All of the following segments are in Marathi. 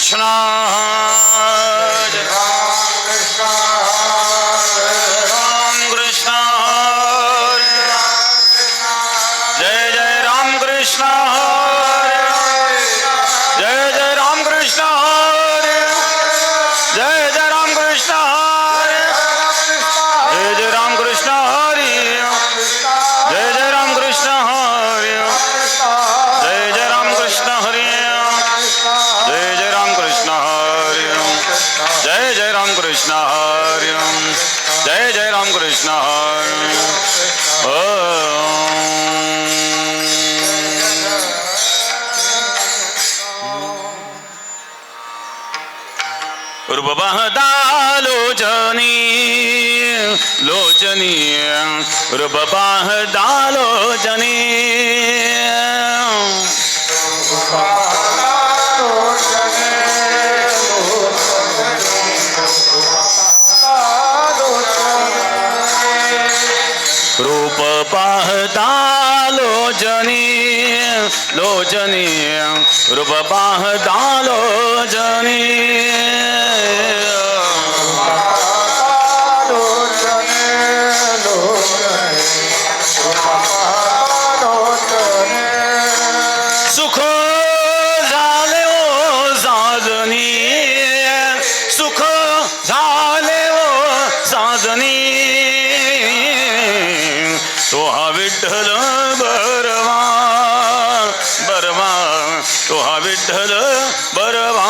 कृष्ण कृष्ण हरि जय जय राम कृष्ण हरि रूपबहदालोचनी लोचनी रूपबहदालोचनी रूप पाहता लोचनी लोचनी रूप पाहता लोचनी सुख झाले ओ साजनी सुख झाले ओ साजनी तो हा विठ्ठल बरवा बरवा तो हा विठ्ठल बरवा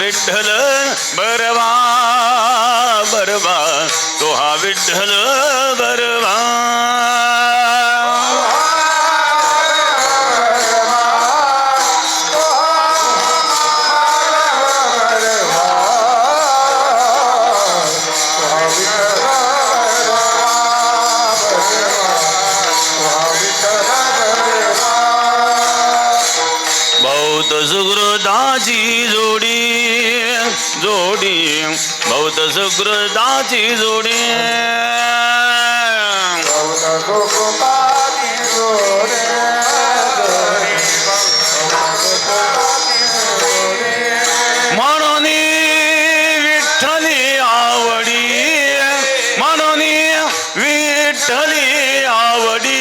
विठ्ठल बरवा बरवा तो हा विठ्ठल बरवा बहुत सुकृताची जोडी जोडी बहुत सुकृताची जोडी म्हणून विठ्ठली आवडी म्हणून विठ्ठली आवडी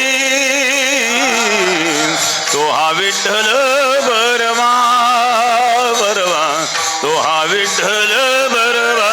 तो हा विठ्ठल बरवा बरवा तो हा विठ्ठल बरवा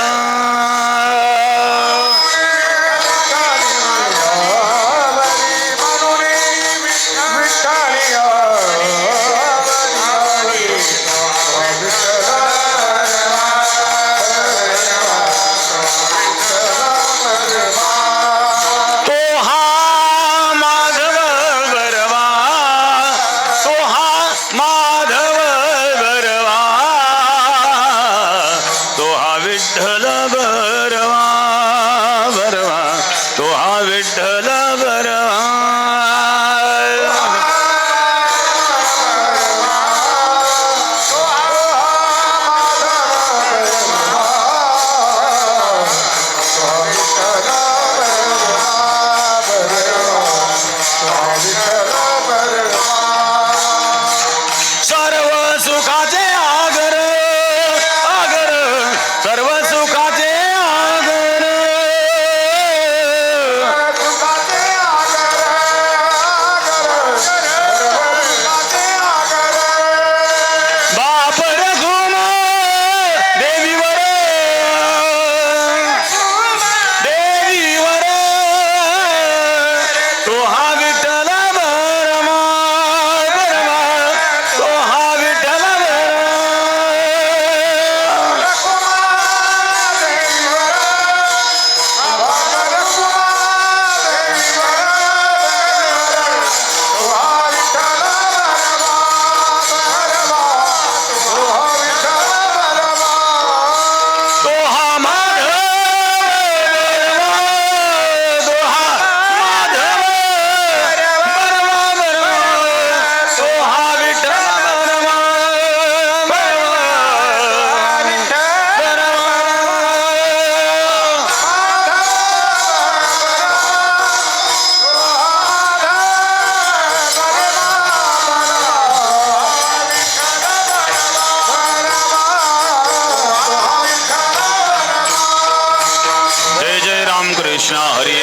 कृष्ण हरी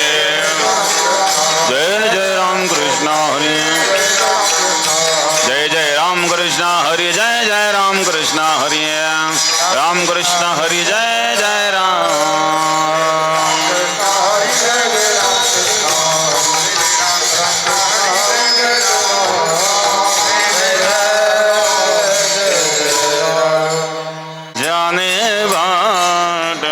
जय जय राम कृष्ण हरी जय जय राम कृष्ण हरी जय जय राम कृष्ण हरी राम कृष्ण हरी जय जय राम जाने बाट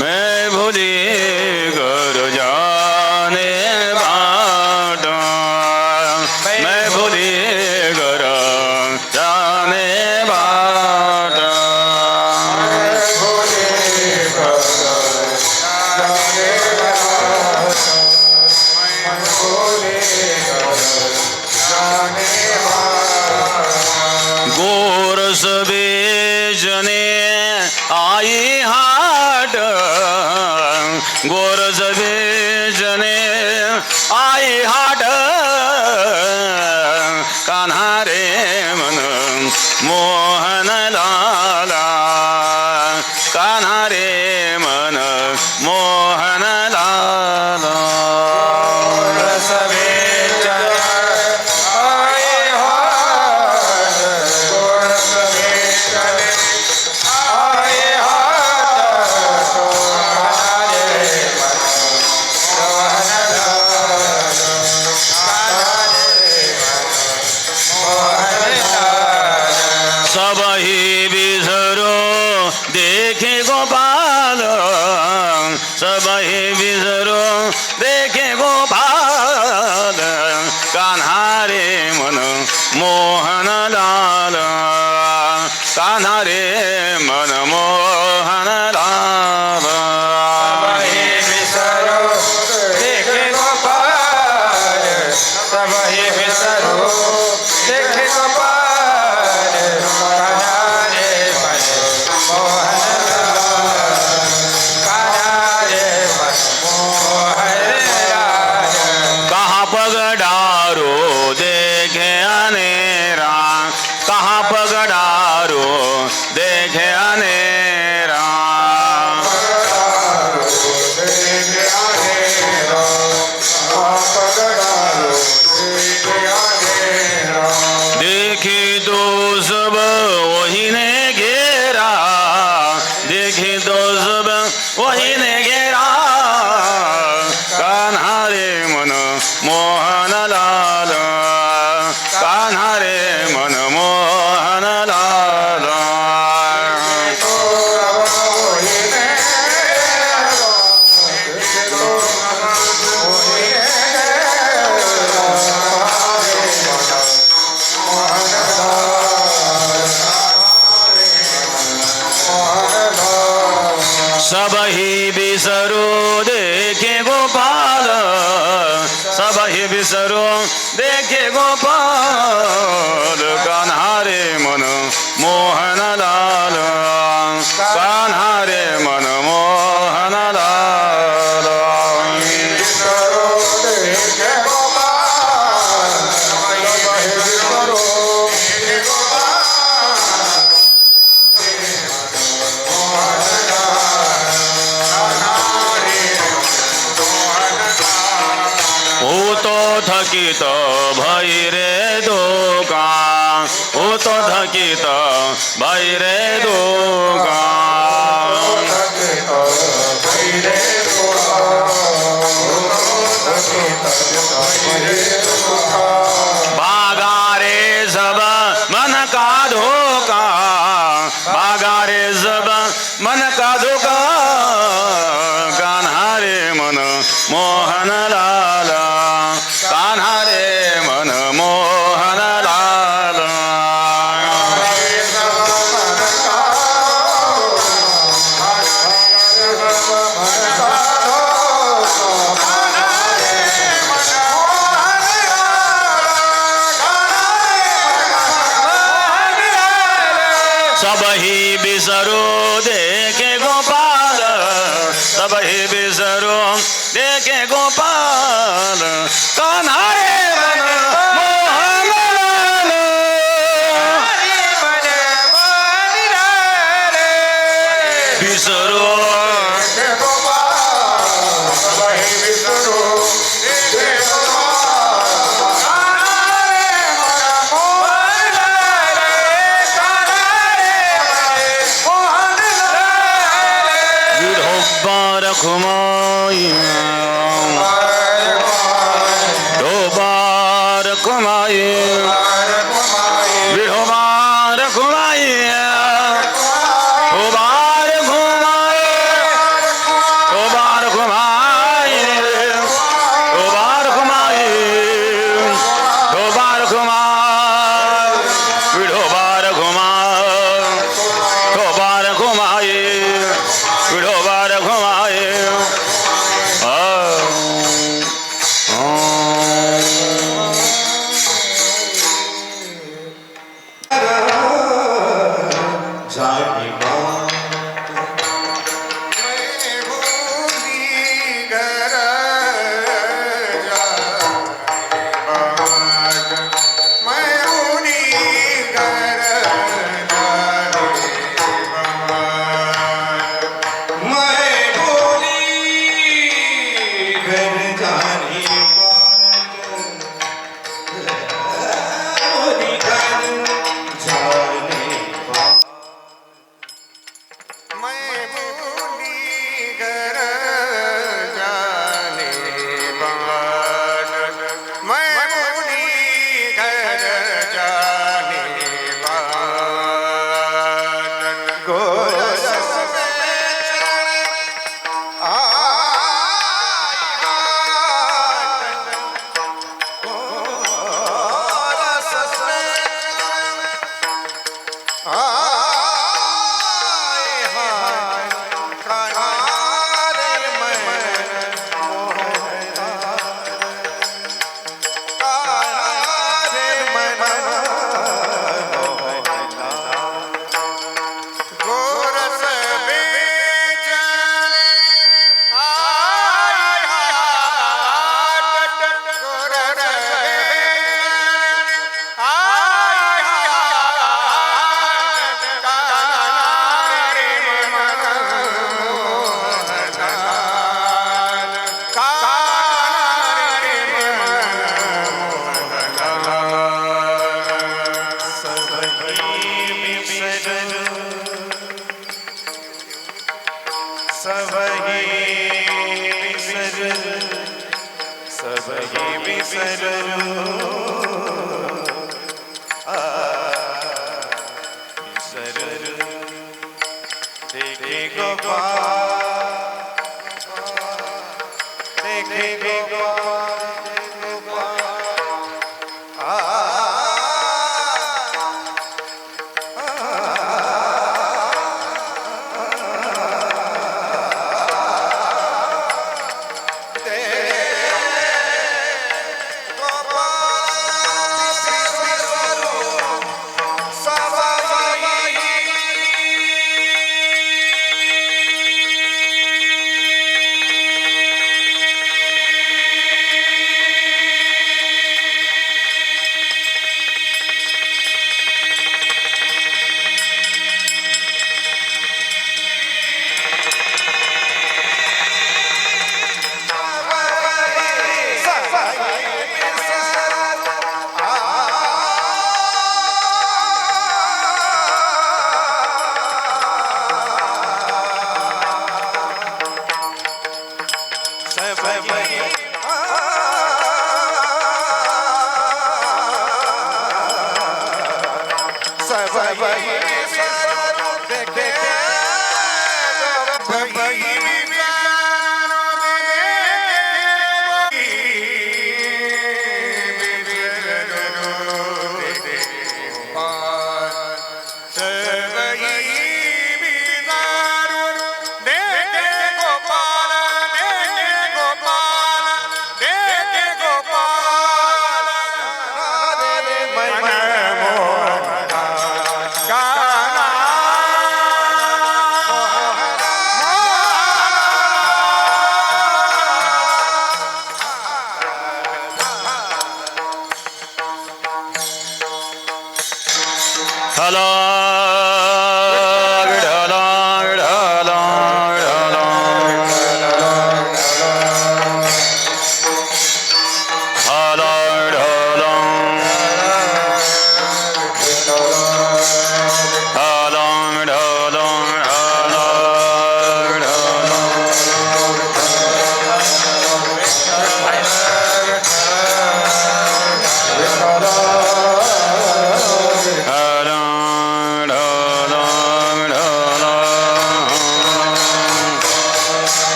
मैं भूली घर जाने बाट मैं भूली घर जाने बाट गोरस बेचने आई हाट गोरस बेचने आई हाट कान्हा रे मन मोहन लाला कान्हा रे मन मोहन लाला सब ही बिसरो देखे गोपाल सब ही बिसरो देखे गोपाल कान्हा रे मन मोहन लाल कान्हा रे मन मोहन लाल देखे गोपाल सब ही बिसरो देखे गोपाल कहाँ पगडारो देखे अनेरा कहाँ पगडारो देखे अनेरा देखी तो सब वही ने घेरा देखी तो सब वही ने घेरा कान्हा रे मन मोहन लाल कान्हा रे मन मोहन लाल सब ही बिसरो देखे गोपाल सब ही बिसरो देखे गोपाल कान्हा रे मन मोहन लाल कान्हा रे मन मोहन लाल ओ तो थकित भई रे दोका ओ तो थकित भई रे दोका बागारे सब मन का धोखा बागारे सब मन का धोखा कान्हा रे मन मोहन लाल कान्हा रे मन मोहन लाल सब ही बिसरो देखे गोपाल सब ही बिसरो देखे गोपाल कान्हा रे मन मोहन लाल मन मोहिरा रे विसरो देखे गोपाल सबहि विसरो देखे गोपाल कान्हा रे मन विढोबार खुमाई डोबार खुमाई विढोबार खुमाई डोबार खुमाई डोबार खुमाई डोबार खुमाई डोबार खुमाई विढोबार खुमाई डोबार खुमाई विढोबार खुमाई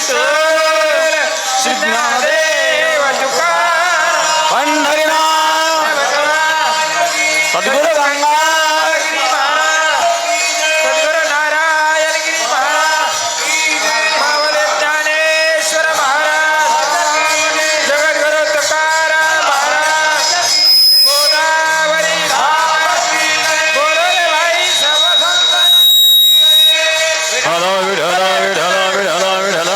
विठ्ठल श्री ज्ञानदेव तुकाराम पंढरीनाथ सद्गुरु गंगा सद्गुरु नारायण गिरी महाराज मावळे ज्ञानेश्वर महाराज जगद्गुरु तुकाराम महाराज गोदावरी धाम बोलोरे भाई सब संत हलो विठला विठला विठला विठला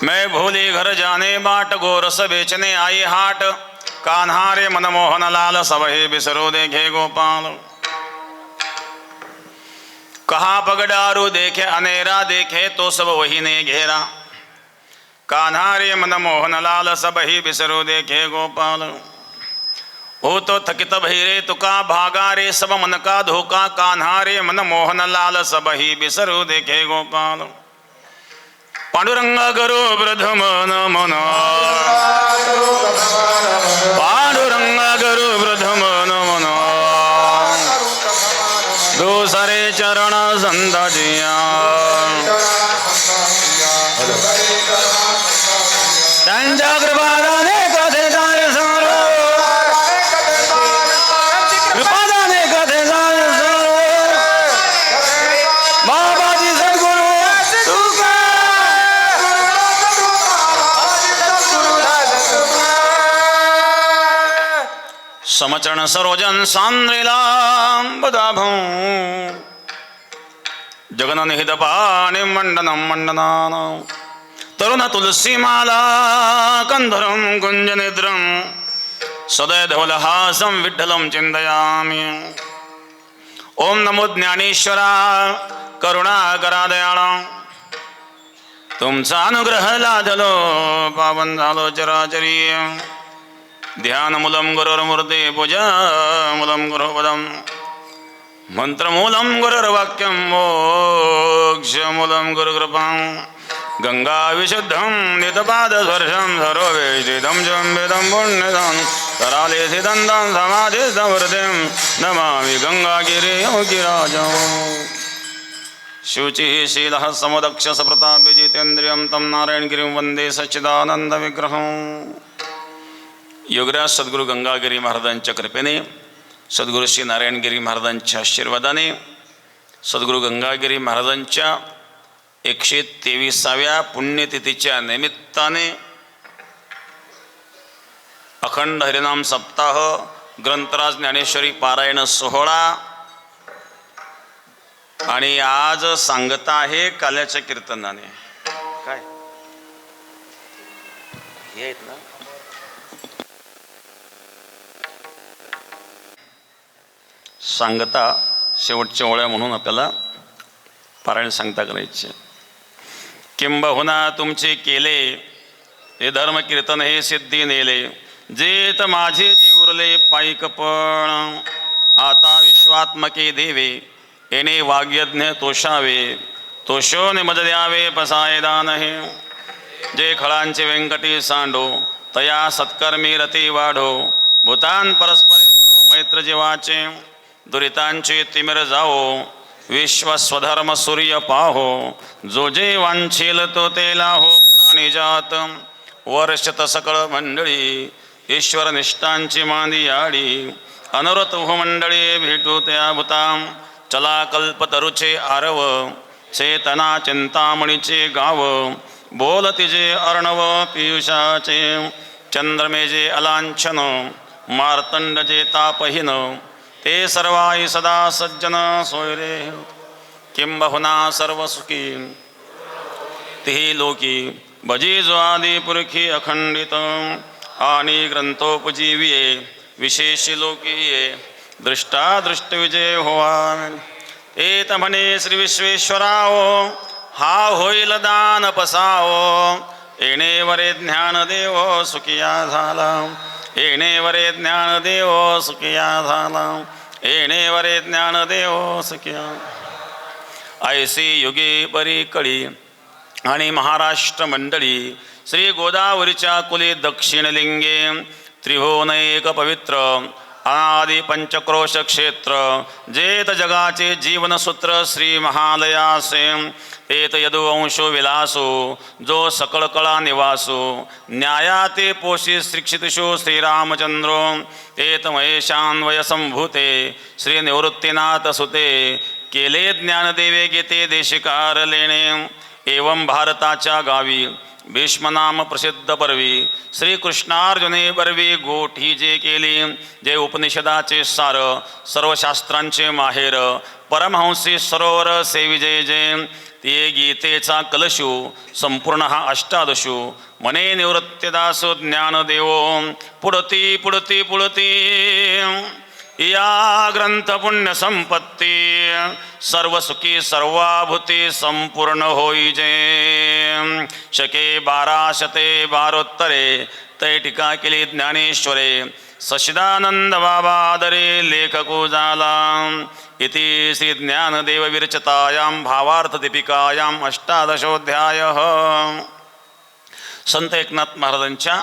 मैं भूली घर जाने बाट गोरस बेचने आई हाट कान्हारे मनमोहन लाल सब ही बिसरो देखे गोपाल कहा पगडारू देखे अनेरा देखे तो सब वही ने घेरा कान्हारे मनमोहन लाल सब ही बिसरो देखे गोपाल हो तो थकित भैरे तुका भागा रे सब मन का धोखा कान्हारे मनमोहन लाल सब ही बिसरो देखे गोपाल पांडुरंग गुरु प्रथमन मन पांडुरंग गुरु प्रथमन मन दूसरे चरण संतजिया त्यांच्या कृपादाने कथे जाय सारो कृपादाने कथे जाय सारो बाबाजी सद्गुरु समचरण सरोजन सांद्रिला बदाभं जगन निहित पाणी मंडनम मंडनानं तरुण तुलसी माला कंधरम कुंजनिद्रम सदय धवलहासं विठ्ठलं चिंतयामि ओम नमो ज्ञानेश्वरा करुणाकरा दयाळा तुमचा अनुग्रह लादलो पावन झालो चराचरी ध्यानमूलं गुरुर्मूर्ते पूजा मूलं गुरुपदं मंत्रमूलं गुरुर्वाक्यं मोक्षमूलं गुरुकृपां गंगा विशुद्धं नितपादस्पर्शं सर्ववेदितं जम्बितं पुण्यदं कराले सिदन्तं समाधिसंवृतिं नमामि गंगागिरियोगिराजं शुचिः शीलः समदक्ष सप्रतापि जितेन्द्रियं तं नारायणगिरिं वन्दे सच्चिदानन्दविग्रहं योगराज सद्गुरू गंगागिरी महाराजांच्या कृपेने सद्गुरू श्री नारायणगिरी महाराजांच्या आशीर्वादाने सद्गुरू गंगागिरी महाराजांच्या 123व्या पुण्यतिथीच्या निमित्ताने अखंड हरिनाम सप्ताह ग्रंथराज ज्ञानेश्वरी पारायण सोहळा आणि आज सांगता आहे काल्याच्या कीर्तनाने काय हे आहेत ना सांगता शेवटच्या ओळ्या म्हणून आपल्याला पारायण सांगता करायचे किंबहुना तुमचे केले हे धर्म कीर्तन हे सिद्धी नेले जेत माझे जीवरले पायिकपण आता विश्वात्मके देवे येणे वाग्यज्ञ तोषावे तोषोने मज द्यावे पसाय दान हे जे खळांचे व्यंकटी सांडो तया सत्कर्मी रती वाढो भूतान परस्परे पडो मैत्र जीवाचे दुरितांचे तिमिर जाओ विश्व स्वधर्म सूर्य पाहो जो जे वांछेल तो तेला हो प्राणीजात वर्षत सकळ मंडळी ईश्वर निष्ठांची मांदी आडी अनवरत हो मंडळी भेटू त्या भूताम चला कल्पतरुचे आरव चेतना चिंतामणीचे गाव बोल तिजे अर्णव पियुषाचे चंद्रमेजे अलांछन मार्तंड जे तापहीन ते सर्वाई सदा सज्जन सोयरे किंबहुना सर्व सुखी तिही लोकी भजी जो आदि पुरखी अखंडित आणि ग्रंथोपजीविये विशेषी लोकीये दृष्टा दृष्ट विजय होवा एत म्हणे श्री विश्वेश्वराओ हा होईल दान पसाओ येणेवरे ज्ञान देव सुखिया झाला येणेवरे ज्ञान देव सुखिया झाला येणेवरे ज्ञान देव सुखिया ऐसी युगे बरी कळी आणि महाराष्ट्र मंडळी श्री गोदावरीच्या कुले दक्षिणलिंगे त्रिभुवनैक पवित्र अनादि पंचक्रोश क्षेत्र जेत जगाचे जीवनसूत्र श्री महालयासे तेत यदुवंशो विलासो जो सकळ कळा निवासो न्यायाते पोषी शिक्षितशो श्रीरामचंद्रो तेत महेशान्वय संभूते श्री निवृत्तीनाथ सुते केले ज्ञानदेवे गीते देशिकार लेणे एवं भारताच्या गावी भीष्मनाम प्रसिद्ध परवी श्रीकृष्णार्जुने बरवी गोठी जे केली जे उपनिषदाचे सार सर्व शास्त्रांचे माहेर परमहंसी सरोवर सेविजय जय ते गीतेचा कलशू संपूर्ण हा अष्टादशू मने निवृत्तीदासो ज्ञानदेवो पुढती पुढती पुढती या ग्रंथ पुण्य संपत्ती सर्व सुखी सर्वाभूती संपूर्ण होई जे शके 1212 तै टीका केली ज्ञानेश्वरे सचिदानंद बाबा आदरे लेखको झाला इति श्री ज्ञानदेव विरचितायां भावार्थ दीपिकायां अष्टादशोध्यायः. संत एकनाथ महाराजांच्या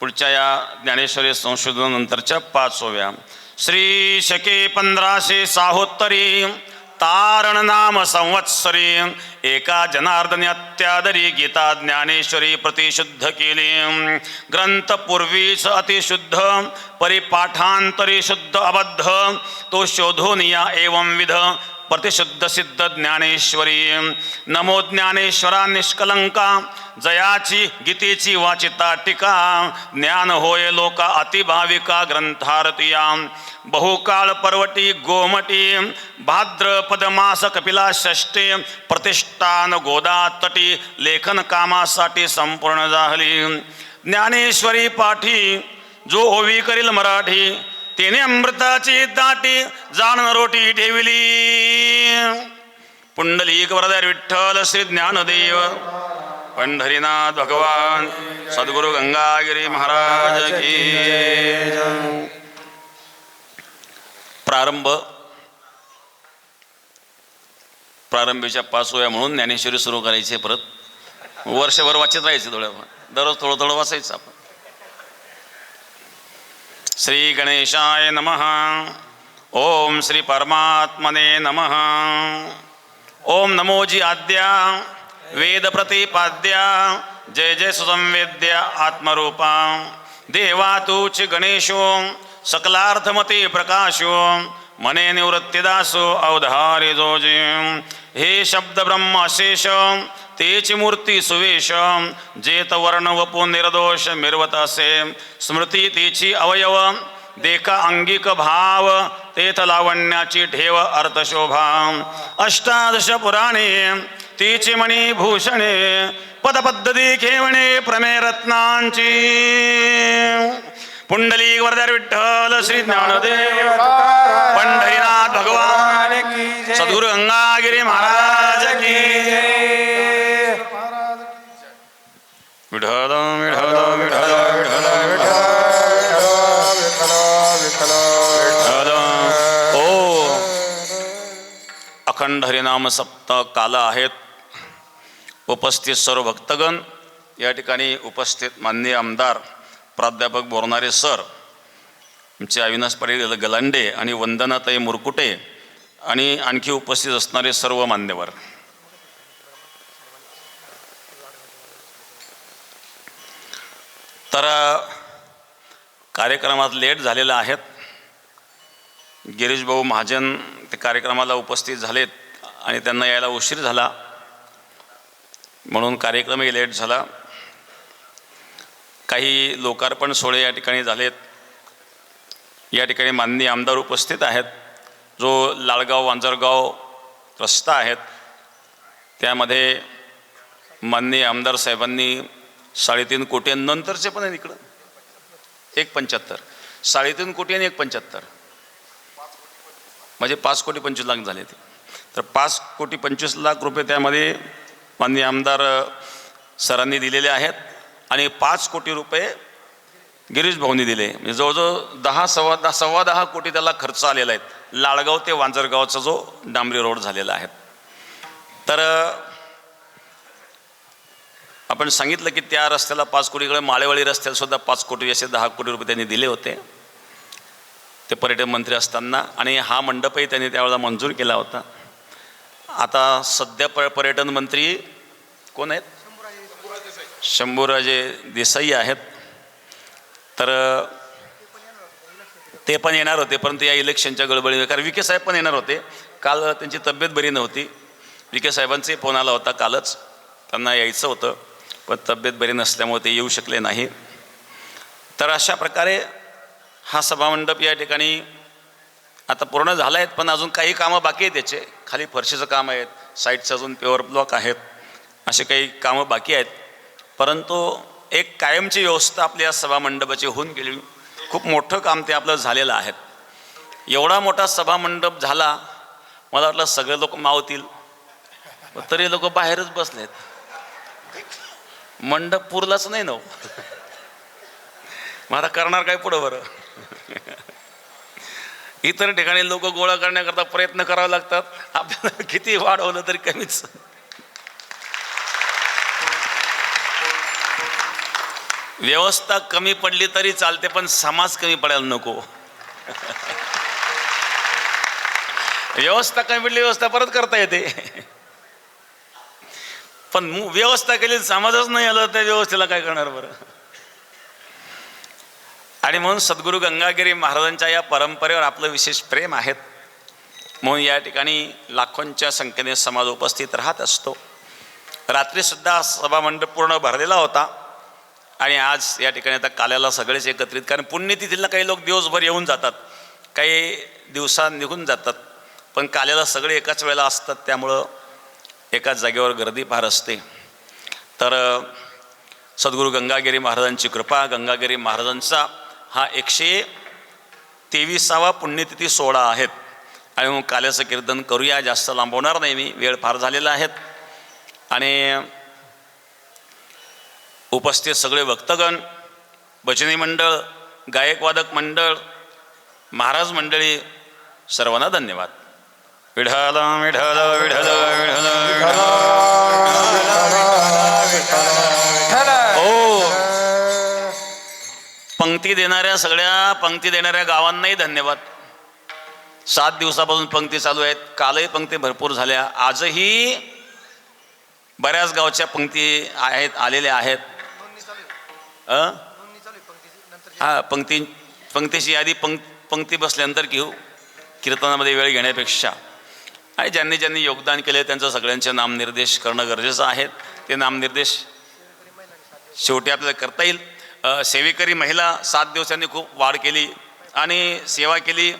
पुढच्या या ज्ञानेश्वरी संशोधनानंतरच्या 5व्या श्री शके 1506 तारण नाम संवत्सरी एका जनार्दनी अत्यादरी गीता ज्ञानेश्वरी प्रतिशुद्ध केली. ग्रंथ पूर्वीच अतिशुद्ध परिपाठांतरी शुद्ध अबद्ध तो शोधून या एवं विध प्रतिशुद्ध सिद्ध ज्ञानेश्वरी. नमो ज्ञानेश्वरा निष्कलंका जयाची गीतेची वाचिता टीका ज्ञान होय लोका अतिभाविका ग्रंथारतिया. बहुकाळ पर्वटी गोमटी भाद्रपद मास कपिला षष्ठी प्रतिष्ठान गोदा तटी लेखन कामासाठी संपूर्ण झाली. ज्ञानेश्वरी पाठी जो ओवी करील मराठी तेने अमृताची दाटी जाण रोटी ठेवली. पुंडलिक वरदार विठ्ठल श्री ज्ञानदेव पंढरीनाथ भगवान सद्गुरु गंगागिरी महाराज की जय. प्रारंभीच्या 5व्या म्हणून ज्ञानेश्वरी सुरू करायची. परत वर्षभर वाचत राहायचे थोड्याफार दररोज थोडं थोडं वाचायचं आपण. श्री गणेशाय नमः. ओम श्री परमात्मने नमः. ओम नमोजी आद्या वेद प्रतिपाद्या जय जय सुसंवेद्या आत्मरूपा देवा तूच गणेशो सकलार्थमती प्रकाशो मने निवृत्तीदासो अवधारे जोजे. हे शब्द ब्रह्म अशेष तेची मूर्ती सुवेश जेत वर्ण वपू निर्दोष मिरवत असे स्मृती तिची अवयव देखा अंगिक भाव तेथ लावण्याची ठेव अर्थशोभा. अष्टादश पुराणे तिची मणी भूषणे पदपद्धती खेवणे प्रमे रत्नांची. पुंडलिक वरदार विठ्ठल श्री ज्ञानदेव पंढरीनाथ भगवान की सद्गुरु गंगागिरी महाराज की विठ्ठल विठ्ठल विठ्ठल विठ्ठल. ओ अखंड हरिनाम सप्ताह काल आहेत. उपस्थित सर्व भक्तगण, या ठिकाणी उपस्थित माननीय आमदार प्राध्यापक बोरणारे सर, आमचे अविनाश पाटील गलांडे आणि वंदनाताई मुरकुटे आणि आणखी उपस्थित असणारे सर्व मान्यवर. तर कार्यक्रमात लेट झालेला आहेत. गिरीश भाऊ महाजन ते कार्यक्रमाला उपस्थित झालेत आणि त्यांना यायला उशीर झाला म्हणून कार्यक्रमही लेट झाला. काही लोकार्पण सोहळे या ठिकाणी झालेत. या ठिकाणी माननीय आमदार उपस्थित आहेत. जो लाळगाव वांजरगाव रस्ता आहेत त्यामध्ये माननीय आमदार साहेबांनी 3.5 कोटी नंतरचे पण आहे इकडं 1.75 3.5 कोटी आणि 1.75 म्हणजे 5,25,00,000 झाले ते. तर 5,25,00,000 रुपये त्यामध्ये माननीय आमदार सरांनी दिलेले आहेत आणि 5 कोटी रुपये गिरीश भाऊंनी दिले. म्हणजे जवळजवळ 10 कोटी त्याला खर्च आलेला आहे. लाळगाव ते वांजरगावचा जो डांबरी रोड झालेला आहे. तर आपण सांगितलं की त्या रस्त्याला 5 कोटीकडे, माळेवाडी रस्त्याला सुद्धा 5 कोटी असे 10 कोटी रुपये त्यांनी दिले होते ते पर्यटन मंत्री असताना, आणि हा मंडपही त्यांनी त्यावेळेला मंजूर केला होता. आता सध्या पर्यटन मंत्री कोण आहेत? शंभूराजे देसाई आहेत. तर ते पण येणार होते, परंतु या इलेक्शनच्या गडबडीने, कारण विखे साहेब पण येणार होते. काल त्यांची तब्येत बरी नव्हती. विखे साहेबांचाही फोन आला होता कालच, त्यांना यायचं होतं पण तब्येत बरी नसल्यामुळे ते येऊ शकले नाही. तर अशा प्रकारे हा सभामंडप या ठिकाणी आता पूर्ण झाला आहेत, पण अजून काही कामं बाकी आहेत. त्याचे खाली फरशीचं काम आहेत, साईडचं अजून पेवर ब्लॉक आहेत, असे काही कामं बाकी आहेत. परंतु एक कायमची व्यवस्था आपल्या या सभामंडपाची होऊन गेली. खूप मोठं काम ते आपलं झालेलं आहे. एवढा मोठा सभामंडप झाला, मला वाटलं सगळे लोक मावतील, तरी लोक बाहेरच बसलेत. मंडप पुरलाच नाही ना. मग आता करणार काय पुढं बरं? इतर ठिकाणी लोक गोळा करण्याकरता प्रयत्न करावे लागतात, आपल्याला किती वाढवलं तरी कमीच. व्यवस्था कमी पडली तरी चालते, पण समाज कमी पडायला नको. व्यवस्था कमी पडली, व्यवस्था परत करता येते, पण व्यवस्था केली समाजच नाही आलं, त्या व्यवस्थेला काय करणार बरं? आणि म्हणून सद्गुरू गंगागिरी महाराजांच्या या परंपरेवर आपलं विशेष प्रेम आहे. म्हणून या ठिकाणी लाखोंच्या संख्येने समाज उपस्थित राहत असतो. रात्रीसुद्धा सभामंडप पूर्ण भरलेला होता, आणि आज या ठिकाणी आता काल्याला सगळेच एकत्रित, कारण पुण्यतिथीला काही लोक दिवसभर येऊन जातात, काही दिवसात निघून जातात, पण काल्याला सगळे एकाच वेळेला असतात, त्यामुळं एकाच जागेवर गर्दी फार असते. तर सद्गुरू गंगागिरी महाराजांची कृपा, गंगागिरी महाराजांचा हा 123वा पुण्यतिथी सोहळा आहेत. आणि मग काल्याचं कीर्तन करूया. जास्त लांबवणार नाही मी, वेळ फार झालेला आहे. आणि उपस्थित सगळे भक्तगण, भजनी मंडळ, गायकवादक मंडळ, महाराज मंडळी, सर्वांना धन्यवाद. विठ्ठल विठ्ठल विठ्ठल विठ्ठल. हो, पंक्ती देणाऱ्या सगळ्या पंक्ती देणाऱ्या गावांनाही धन्यवाद. 7 दिवसापासून पंक्ती चालू आहेत. कालही पंक्ती भरपूर झाल्या, आजही बऱ्याच गावच्या पंक्ती आहेत, आलेल्या आहेत. हा, पंक्तीची यादी पंक्ती बसल्यानंतर घेऊ, कीर्तनामध्ये वेळ घेण्यापेक्षा. आणि ज्यांनी ज्यांनी योगदान केले त्यांचं सगळ्यांचे नामनिर्देश करणं गरजेचं आहे. ते नामनिर्देश शेवटी आपल्याला करता येईल. सेवेकरी महिला 7 दिवसांनी खूप वाढ केली आणि सेवा केली.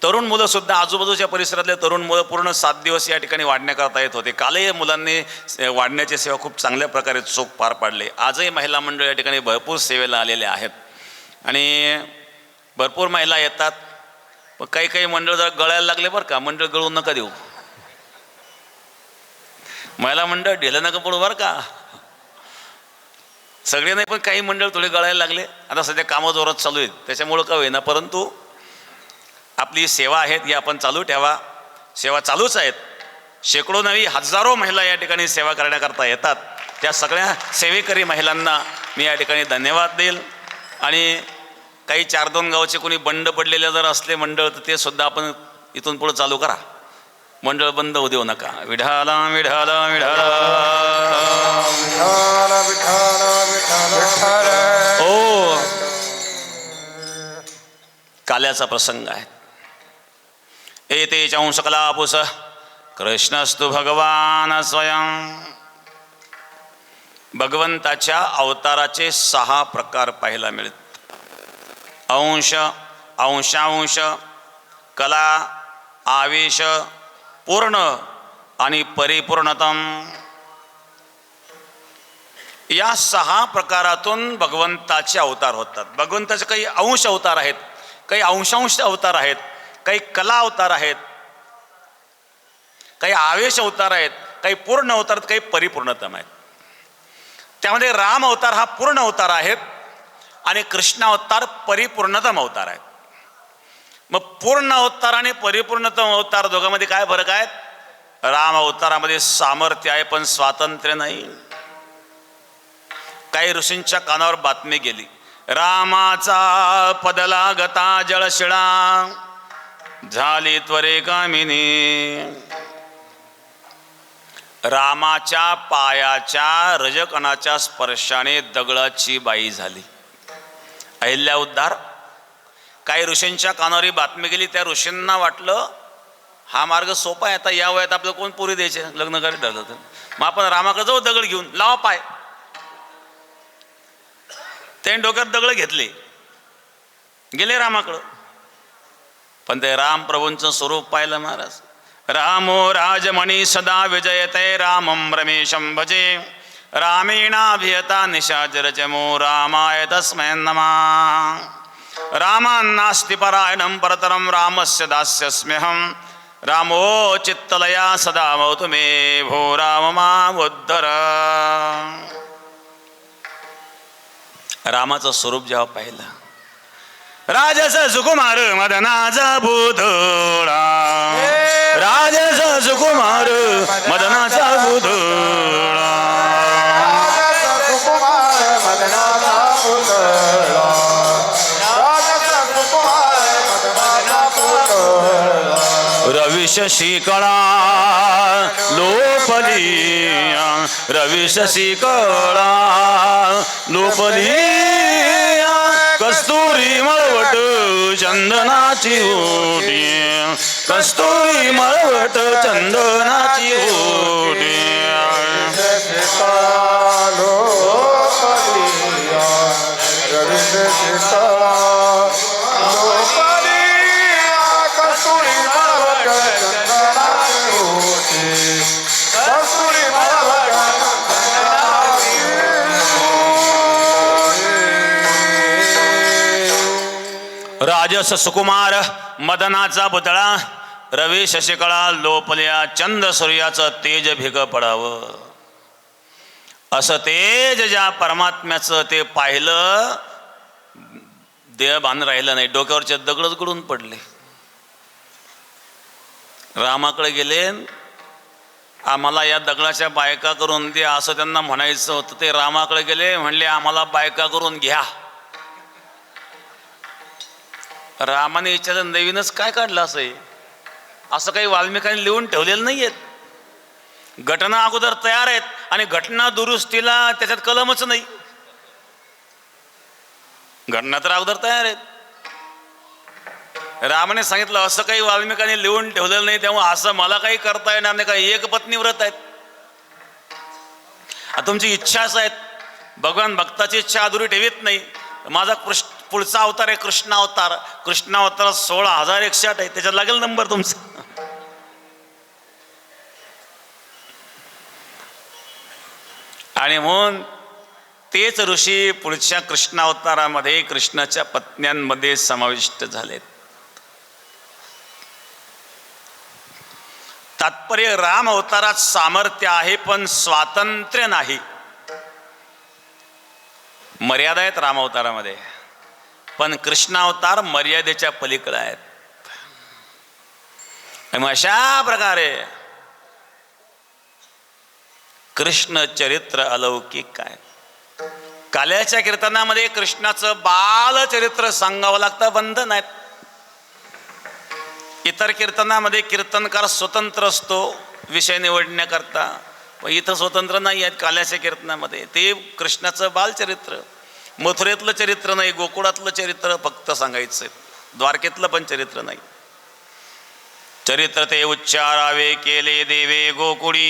तरुण मुलंसुद्धा, आजूबाजूच्या परिसरातले तरुण मुलं पूर्ण 7 दिवस या ठिकाणी वाढण्याकरता येत होते. कालही मुलांनी वाढण्याची सेवा खूप चांगल्या प्रकारे चोख पार पाडले. आजही महिला मंडळ या ठिकाणी भरपूर सेवेला आलेले आहेत आणि भरपूर महिला येतात. पण काही काही मंडळ जर गळायला लागले बरं का, मंडळ गळून नका देऊ. महिला मंडळ ढिलं नका पडू बरं का. सगळे नाही, पण काही मंडळ थोडे गळायला लागले. आता सध्या कामं जोरात चालू आहेत, त्याच्यामुळं का होईना, परंतु आपली सेवा आहे ही आपण चालू ठेवा. सेवा चालूच आहेत. शेकडो नवी हजारो महिला या ठिकाणी सेवा करण्याकरता येतात. त्या सगळ्या सेवेकरी महिलांना मी या ठिकाणी धन्यवाद देईल. आणि काही 4-2 गावचे कोणी बंड पडलेले जर असले मंडळ, तर ते सुद्धा आपण इथून पुढे चालू करा. मंडळ बंद होऊ देऊ नका. विठाला विठाला विठाला. ओ, काल्याचा प्रसंग आहे. एते चौं सकलापुष कृष्णस्तु भगवान स्वयं. भगवंताच्या अवताराचे 6 प्रकार पाहायला मिळत. अंश, अंशांश, कला, आवेश, पूर्ण आणि परिपूर्णतम. या 6 प्रकारातून भगवंताचे अवतार होतात. भगवंताचे काही अंश अवतार आहेत, काही अंशांश अवतार आहेत, काही कला अवतार आहेत, काही आवेश अवतार आहेत, काही पूर्ण अवतार आहेत, काही परिपूर्णतम आहेत. त्यामध्ये राम अवतार हा पूर्ण अवतार आहे आणि कृष्ण अवतार परिपूर्णतम अवतार आहेत. मग पूर्ण अवतार आणि परिपूर्णतम अवतार दोघांमध्ये काय फरक आहे? राम अवतारामध्ये सामर्थ्य आहे पण स्वातंत्र्य नाही. काही ऋषींच्या कानावर बातमी गेली, रामाचा पदला गता जळशिळा झाली त्वरे कामिनी. रामाच्या पायाच्या रजकणाच्या स्पर्शाने दगडाची बाई झाली. अहिल्या उद्धार. काही ऋषींच्या कानावर बातमी गेली. त्या ऋषींना वाटलं हा मार्ग सोपा आहे, आता या वयात आपलं कोण पुरी द्यायचे, लग्न करायला ठरलं तर मग आपण रामाकडे जाऊ, दगड घेऊन लावा पाय. त्याने डोक्यात दगड घेतले, गेले रामाकडं. पण ते राम प्रभूंचं स्वरूप पाहिलं महाराज. रामो राजमणी सदा विजयते रामं रमेशं भजे रामेणाभियता निशाचरचमो रामाय तस्मै नमः. रामान्नास्ति परायणं परतरं रामस्य दास्यस्म्यहं रामो चित्तलया सदा भवतु मे भो राम मामुद्धर. रामाचं स्वरूप जेव्हा पाहिलं, राजस सुकुमार मदनाचा भूतळा, राजस सुकुमार मदनाचा भूतळा, रवी शशी कळा लोपली, रवी शशी कळा लोपली, कस्तुरी मळवट चंदनाची ओटी, कस्तुरी मळवट चंदनाची ओटी. राजस सुकुमार मदनाचा पुतळा, रवी शशिकळा लोपल्या, चंद सूर्याचं तेज भिग पडावं. असं तेज ज्या परमात्म्याचं ते पाहिलं, देह बांध राहिलं नाही, डोक्यावरचे दगडच गडून पडले. रामाकडे गेले, आम्हाला या दगडाच्या बायका करून द्या असं त्यांना म्हणायचं होतं. ते रामाकडे गेले, म्हणले आम्हाला बायका करून घ्या. रामाने विचारलं नवीनच काय काढलं असं, असं काही वाल्मिकांनी लिहून ठेवलेलं नाहीयेत. घटना अगोदर तयार आहेत आणि घटना दुरुस्तीला त्याच्यात कलमच नाही. घटना तर अगोदर तयार आहेत. रामाने सांगितलं असं काही वाल्मिकांनी लिहून ठेवलेलं नाही, तेव्हा असं मला काही करता येणार नाही. काही एक पत्नी व्रत आहेत. तुमची इच्छाच आहेत, भगवान भक्ताची इच्छा अधुरी ठेवीत नाही. माझा पुढचा अवतार आहे कृष्ण अवतार. कृष्ण अवतार 16,108 आहे, त्याच्यात लागेल नंबर तुमचा. आणि म्हणून तेच ऋषी पुढच्या कृष्ण अवतारामध्ये कृष्णाच्या पत्न्यांमध्ये समाविष्ट झालेत. तात्पर्य राम अवतारात सामर्थ्य आहे पण स्वातंत्र्य नाही. मर्यादा आहेत राम अवतारामध्ये, पण कृष्ण अवतार मर्यादेच्या पलीकडे आहेत. मग अशा प्रकारे कृष्ण चरित्र अलौकिक आहे. काल्याच्या कीर्तनामध्ये कृष्णाचं बाल चरित्र सांगावं लागतं, बंधन आहेत. इतर कीर्तनामध्ये कीर्तनकार स्वतंत्र असतो विषय निवडण्याकरता, इथं स्वतंत्र नाही आहेत. काल्याच्या कीर्तनामध्ये ते कृष्णाचं बालचरित्र, मथुरेतलं चरित्र नाही, गोकुळातलं चरित्र फक्त सांगायचं, द्वारकेतलं पण चरित्र नाही. चरित्र ते उच्चारावे केले देवे गोकुळी.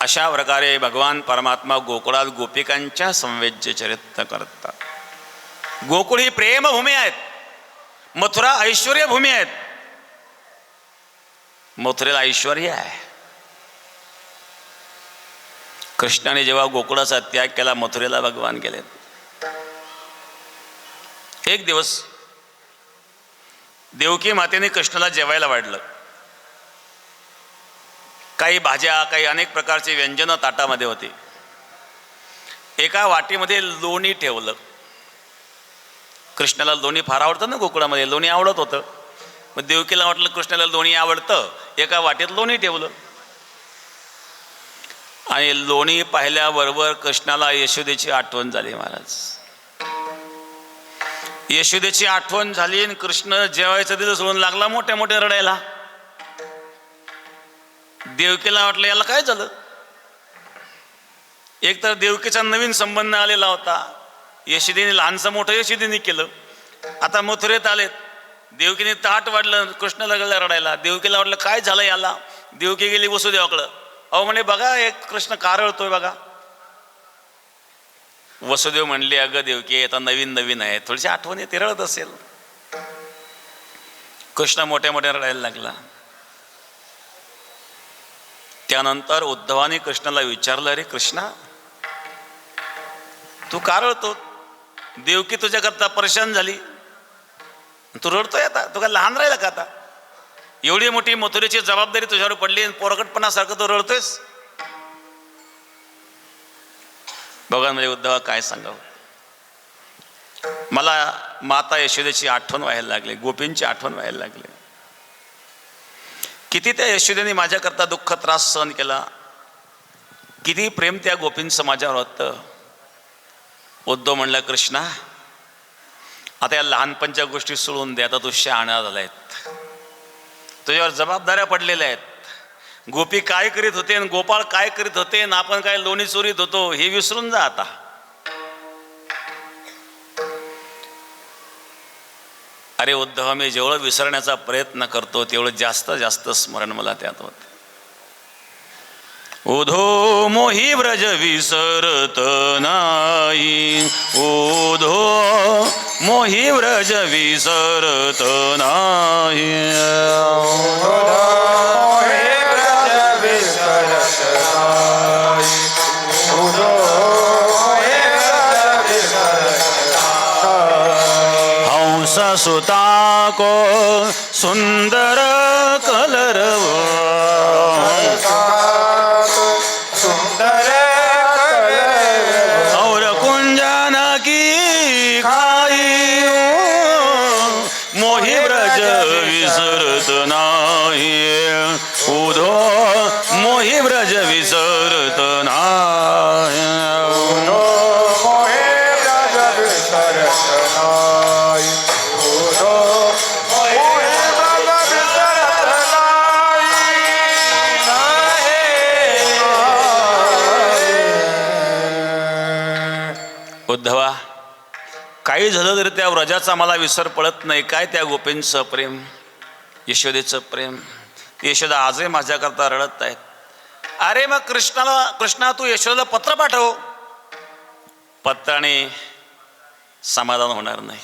अशा प्रकारे भगवान परमात्मा गोकुळात गोपिकांच्या संवेद्य चरित्र करतात. गोकुळ ही प्रेमभूमी आहेत, मथुरा ऐश्वर्यभूमी आहेत. मथुरेला ऐश्वर्य आहे. कृष्णाने जेव्हा गोकुळाचा त्याग केला, मथुरेला भगवान गेले. एक दिवस देवकी मातेने कृष्णाला जेवायला वाढलं. काही भाज्या, काही अनेक प्रकारचे व्यंजन ताटामध्ये होते. एका वाटीमध्ये लोणी ठेवलं. कृष्णाला लोणी फार आवडतं ना, गोकुळामध्ये लोणी आवडत होतं. मग देवकीला वाटलं कृष्णाला लोणी आवडतं, एका वाटीत लोणी ठेवलं. आणि लोणी पाहिल्याबरोबर कृष्णाला यशोदेची आठवण झाली महाराज. यशोदेची आठवण झाली आणि कृष्ण जेवायचं दिलं सोडून लागला मोठ्या मोठ्या रडायला. देवकीला वाटलं याला काय झालं. एक तर देवकीचा नवीन संबंध आलेला होता. यशोदेने लहानचं मोठं यशोदेने केलं. आता मथुरेत आलेत. देवकीने ताट वाढलं, कृष्ण लागला रडायला. देवकीला वाटलं काय झालं याला. देवकी गेली वसुदेवाकडं. अहो म्हणे बघा एक कृष्ण का रडतोय बघा. वसुदेव म्हणले अगं देवकी आता नवीन नवीन आहे, थोडीशी आठवण येते, रडत असेल. कृष्ण मोठ्या मोठ्या रडायला लागला. त्यानंतर उद्धवाने कृष्णाला विचारलं अरे कृष्णा तू का रडतो. देवकी तुझ्याकरता परेशान झाली, तू रडतोय आता. तू काय लहान राहिला का आता. एवढी मोठी मथुरेची जबाबदारी तुझ्यावर पडली, पोरगटपणासारखं तू रडतोयस. भगवान म्हणजे उद्धवा काय सांगावं. मला माता यशोदेची आठवण व्हायला लागली, गोपींची आठवण व्हायला लागली. किती त्या यशोदेने माझ्याकरता दुःख त्रास सहन केला, किती प्रेम त्या गोपींचं माझ्यावर होतं. उद्धव म्हणला कृष्णा आता या लहानपणच्या गोष्टी सोडून दे, आता तू शहाणा झालायत, तुझ्यावर जबाबदाऱ्या पडलेल्या आहेत. गोपी काय करीत होते आणि गोपाळ काय करीत होते आणि आपण काय लोणी चोरीत होतो हे विसरून जा आता. अरे उद्धव मी जेवढं विसरण्याचा प्रयत्न करतो तेवढं जास्त जास्त स्मरण मला त्यात होत. ओधो मोही व्रज विसरत नाही, ओधो मोही व्रज विसरत नाही. हंस सुता को सुंदर कलरव, और कुंजन की खाई मोहि व्रज विसरत नाही, उधो मोहि व्रज विसरत नाही. उद्धवा काही झालं तरी त्या व्रजाचा मला विसर पडत नाही. काय त्या गोपींचं प्रेम, यशोदेचं प्रेम. यशोदा आजही माझ्याकरता रडत आहेत. अरे मग कृष्णा तू यशोदेला पत्र पाठव. पत्राने समाधान होणार नाही.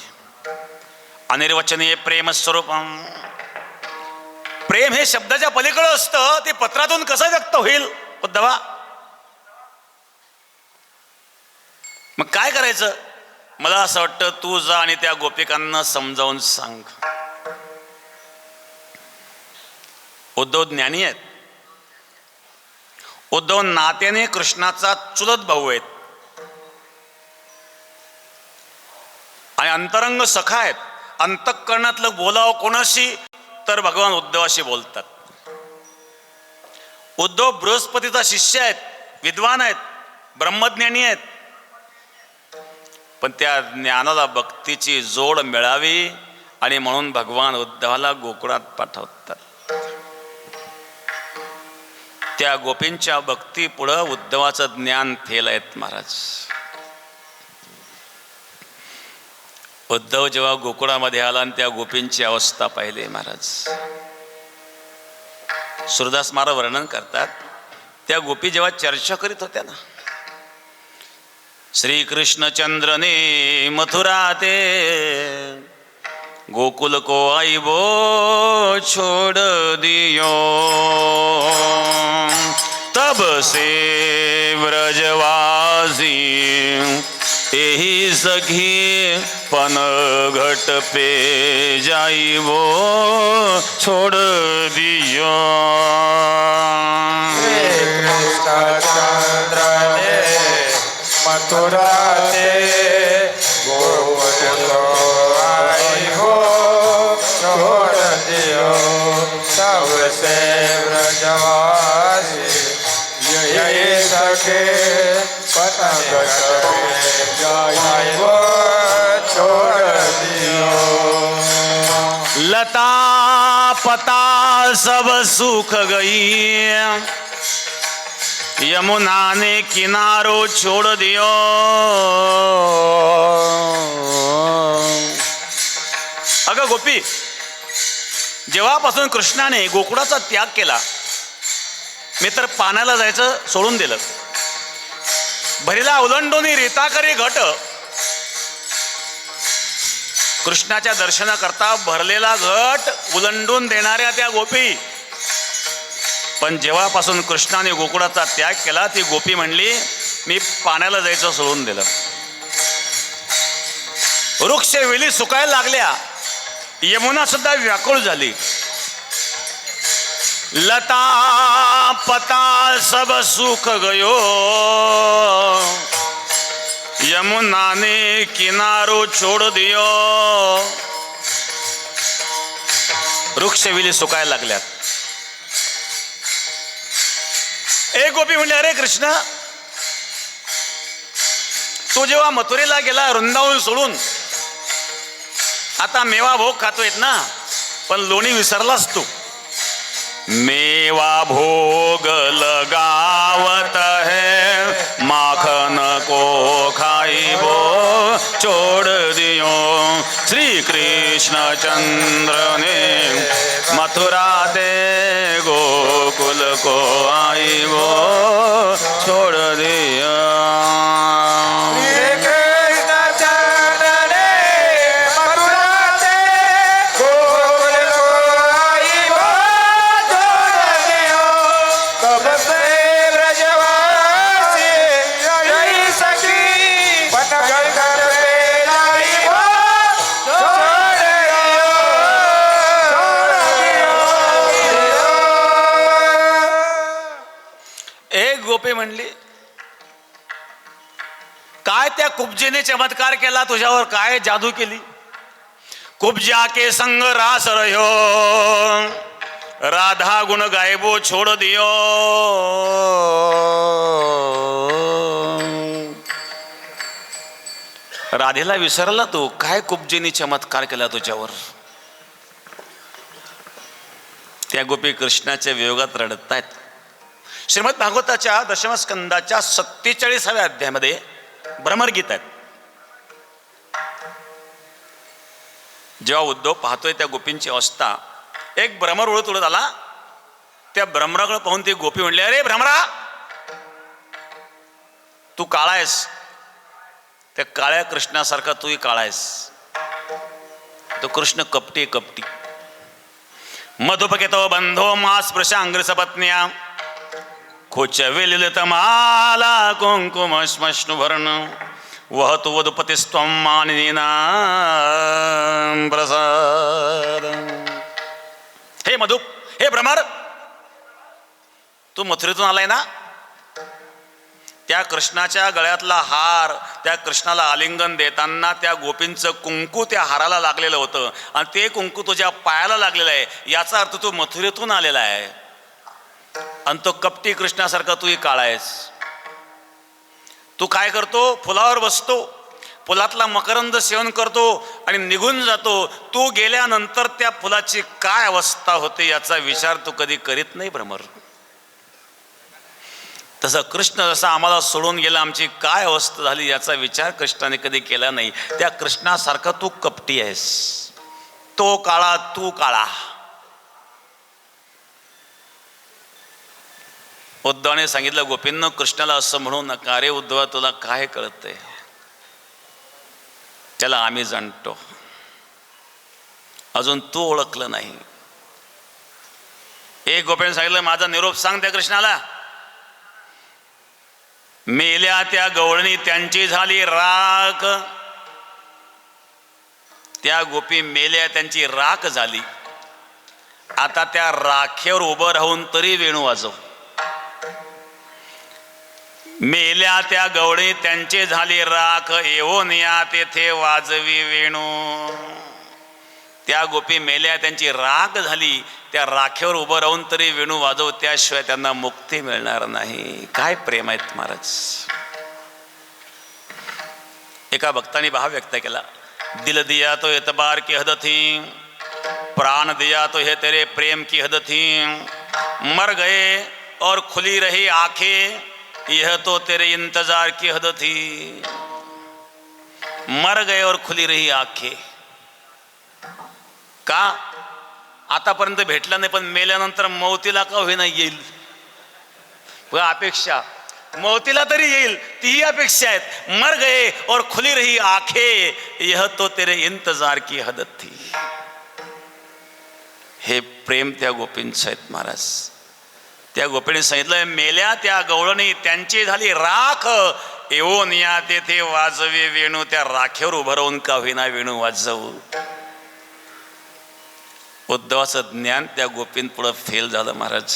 अनिर्वचनीय प्रेम स्वरूपम, प्रेम हे शब्दाच्या पलीकडे असतं, ते पत्रातून कसं व्यक्त होईल उद्धवा. मग काय करायचं. मला असं वाटतं तू जा आणि त्या गोपिकांना समजावून सांग. उद्धव ज्ञानी आहेत. उद्धव नात्याने कृष्णाचा चुलत भाऊ आहेत आणि अंतरंग सखा आहेत. अंतःकरणातलं बोलावं कोणाशी तर भगवान उद्धवाशी बोलतात. उद्धव बृहस्पतीचा शिष्य आहेत, विद्वान आहेत, ब्रह्मज्ञानी आहेत. पण त्या ज्ञानाला भक्तीची जोड मिळावी आणि म्हणून भगवान उद्धवाला गोकुळात पाठवतात. त्या गोपींच्या भक्ती पुढं उद्धवाचं ज्ञान फेल आहेत महाराज. उद्धव जेव्हा गोकुळामध्ये आला आणि त्या गोपींची अवस्था पाहिली महाराज, सूरदास महाराज वर्णन करतात. त्या गोपी जेव्हा चर्चा करीत होत्या ना, श्री कृष्णचंद्र ने मथुरा ते गोकुल को आईबो छोड़ दियो, तब से व्रजवासी एही सखी पन घट पे जाईबो छोड़ दियो. मथुरा ते गोकुल को आईबो छोड़ दियो, तब से व्रजवासी यही के पतंग कटे जाई वो छोड़ दियो। लता पता सब सूख गई, यमुना ने किनारो छोड़ दियो। अगं गोपी, जेव्हापासून कृष्णाने गोकुळाचा त्याग केला, मी तर पाण्याला जायचं सोडून दिलं. भरीला ओलांडून रीताकरी घट, कृष्णाच्या दर्शनाकरता भरलेला घट उलंडून देणाऱ्या त्या गोपी. पण जेव्हापासून कृष्णाने गोकुळाचा त्याग केला, ती गोपी म्हणली मी पाण्याला जायचं सोडून दिलं. वृक्ष वेली सुकायला लागल्या, यमुना सुद्धा व्याकुळ झाली. लता पता सब सूख गयो, यमुना ने किनारो छोड़ दियो. वृक्षवेली सुकायला लागल्यात. एक गोपी म्हणली अरे कृष्ण, तू जेव्हा मथुरेला गेला वृंदावन सोडून, आता मेवा भोग खातोय ना, पण लोणी विसरलास तू. मेवा भोग लगावत है, माखन को खाइबो छोड़ दियो. श्री कृष्ण चंद्र ने मथुरा दे गोकुल को आइबो छोड़ दियो. गोपी म्हणली काय त्या कुब्जेने चमत्कार केला तुझ्यावर, काय जादू केली. कुब्जा के संग रास रह्यो, राधा गुण गायबो छोड़ दियो. राधेला विसरला तू, काय कुब्जेने चमत्कार केला तुझ्यावर. त्या गोपी कृष्णाच्या वियोगात रडतायत. श्रीमद भागवताच्या दशमस्कंदाच्या 47व्या अध्यायामध्ये भ्रमरगीत आहेत. जेव्हा उद्धव पाहतोय त्या गोपींची अवस्था, एक भ्रमर उडत उडत आला. त्या भ्रमराकडे पाहून ती गोपी म्हणली अरे भ्रमरा, तू काळा आहेस, त्या काळ्या कृष्णासारखा तूही काळा आहेस. तो कृष्ण कपटी कपटी. मधुपकेतो बंधो मा स्पृशांग्र सपत्न्या, खोच विलितमाला कुंकुम श्मश्नुभरण, वहतु वधुपतिस्त्वं मानिनीना प्रसाद. हे मधु, हे भ्रमर, तू मथुरेतून आलाय ना. त्या कृष्णाच्या गळ्यातला हार, त्या कृष्णाला आलिंगन देताना त्या गोपींचं कुंकू त्या हाराला लागलेलं होतं, आणि ते कुंकू तुझ्या पायाला लागलेलं आहे. याचा अर्थ तू मथुरेतून आलेला आहे, आणि तो कपटी कृष्णासारखा तूही काळा आहेस. तू काय करतो, फुलावर बसतो, फुलातला मकरंद सेवन करतो आणि निघून जातो. तू गेल्यानंतर त्या फुलाची काय अवस्था होते याचा विचार तू कधी करीत नाही भ्रमर. तसं कृष्ण जसा आम्हाला सोडून गेला, आमची काय अवस्था झाली याचा विचार कृष्णाने कधी केला नाही. त्या कृष्णासारखा तू कपटी आहेस. तो काळा, तू काळा. उद्धवाने सांगितलं गोपींना, कृष्णाला असं म्हणू नका. अरे उद्धवा, तुला काय कळतंय, त्याला आम्ही जाणतो, अजून तू ओळखलं नाही. एक गोपीने सांगितलं माझा निरोप सांग त्या कृष्णाला. मेल्या त्या गवळणी त्यांची झाली राख. त्या गोपी मेल्या, त्यांची राख झाली. आता त्या राखेवर उभं राहून तरी वेणू वाजव. मेल्या त्या गवळी त्यांचे झाली राख, येऊन या तेथे वाजवी वेणू. त्या गोपी मेल्या, त्यांची राख झाली. त्या राखेवर उभं राहून तरी वेणू वाजव, त्याशिवाय त्यांना मुक्ती मिळणार नाही. काय प्रेम आहेत महाराज. एका भक्ताने भाव व्यक्त केला, दिल दिया तो एतबार की हद थी, प्राण दिया तो है तेरे प्रेम की हद थी, मर गए और खुली रही आंखें, यह तो तेरे इंतजार की हद थी. मर गए और खुली रही आंखें. का आतापर्यंत भेटला नाही, पण मेल्यानंतर मौतीला का होईना येईल. अपेक्षा, मौतीला तरी येईल, तीही अपेक्षा आहेत. मर गए और खुली रही आंखें, यह तो तेरे इंतजार की हद थी. हे प्रेम त्या गोपींचं आहेत महाराज. त्या गोपीने सांगितलं, मेल्या त्या गवळणी, त्यांची झाली राख, येऊन या तेथे वाजवे वेणू. त्या राखेवर उभं राहून का होईना वेणू वाजवू. उद्धवाचं ज्ञान त्या गोपींपुढं फेल झालं महाराज.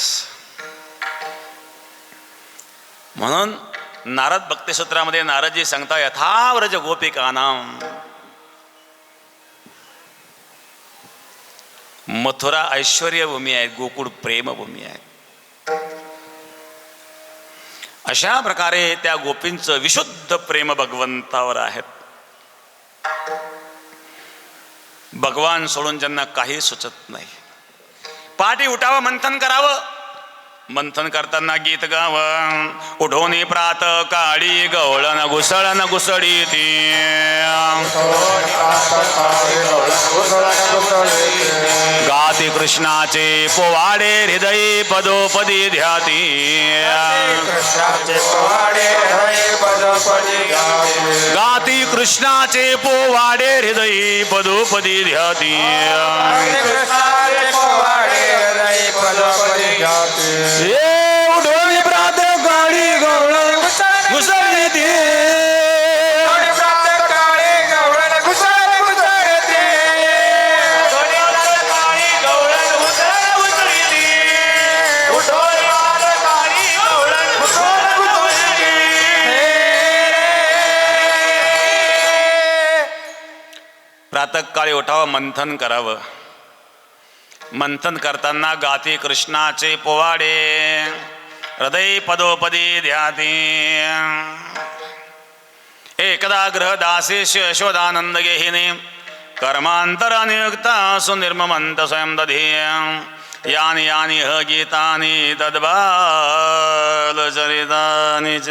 म्हणून नारद भक्तिसूत्रामध्ये नारदजी सांगता, यथाव्रज गोपिकानाम. मथुरा ऐश्वर्यभूमी आहे, गोकुळ प्रेमभूमी आहे. अशा प्रकारे त्या गोपींचं विशुद्ध प्रेम भगवंतावर आहेत. भगवान सोडून ज्यांना काही सुचत नाही. पाठी उठावं, मंथन करावं. मंथन करताना गीत गावं, उठोनी प्रात काळी गवळण घुसळण घुसळी ती. गाती कृष्णाचे पोवाडे हृदयी पदोपदी ध्याती. गाती कृष्णाचे पोवाडे हृदयी पदोपदी ध्याती. उठोनी प्रात काळी गवळण घुसळी ती. प्रातःकाळी उठावं, मंथन करावं. मंथन करताना गाती कृष्णाचे पोवाडे हृदय पदोपदी ध्याती. एकदा ग्रहदासेश यशोदानंद गेहिनी कर्मांतर नियुक्ता सुनिर्ममंत स्वयं दधी. यानी यानी ह गीतानि तद्बाल चरितानि च.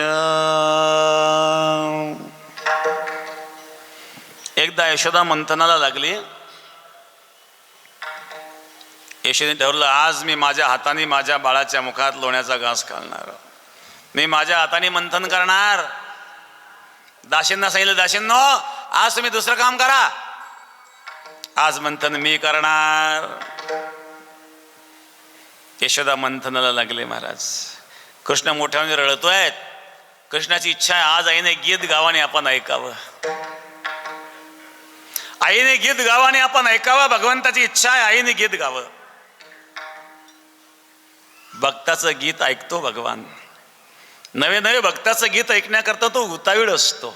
एकदा यशोदा मंथनाला लागली. यशोदेने ठरवलं, आज मी माझ्या हाताने माझ्या बाळाच्या मुखात लोण्याचा घास घालणार. मी माझ्या हाताने मंथन करणार. दासींना सांगितलं, दासींनो आज तुम्ही दुसरं काम करा, आज मंथन मी करणार. यशोदा मंथनाला लागले महाराज. कृष्ण मोठ्याने रडतोय. कृष्णाची इच्छा आहे आज आईने गीत गावाने आपण ऐकावं. आईने गीत गावाने आपण ऐकावं. भगवंताची इच्छा आहे आईने गीत गावं. भक्ताचं गीत ऐकतो भगवान. नवे नवे भक्ताचं गीत ऐकण्याकरता तो उतावीळ असतो.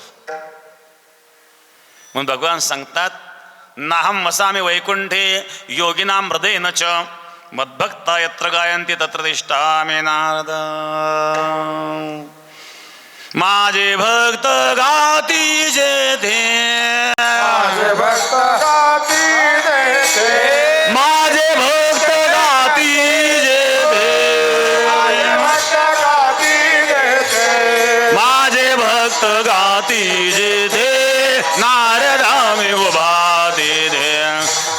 म्हणून भगवान सांगतात, नाहम वसामि वैकुंठे योगिनाम हृदयेन च मद्भक्ता यत्र गायन्ति तत्र तिष्ठामि नारद. माझे भक्त गाती जेथे, माझे भक्त गाती जेथे, माझे भक्त गाती जेथे, माझे भक्त गाती जेथे, नारदामी उभा तेथे,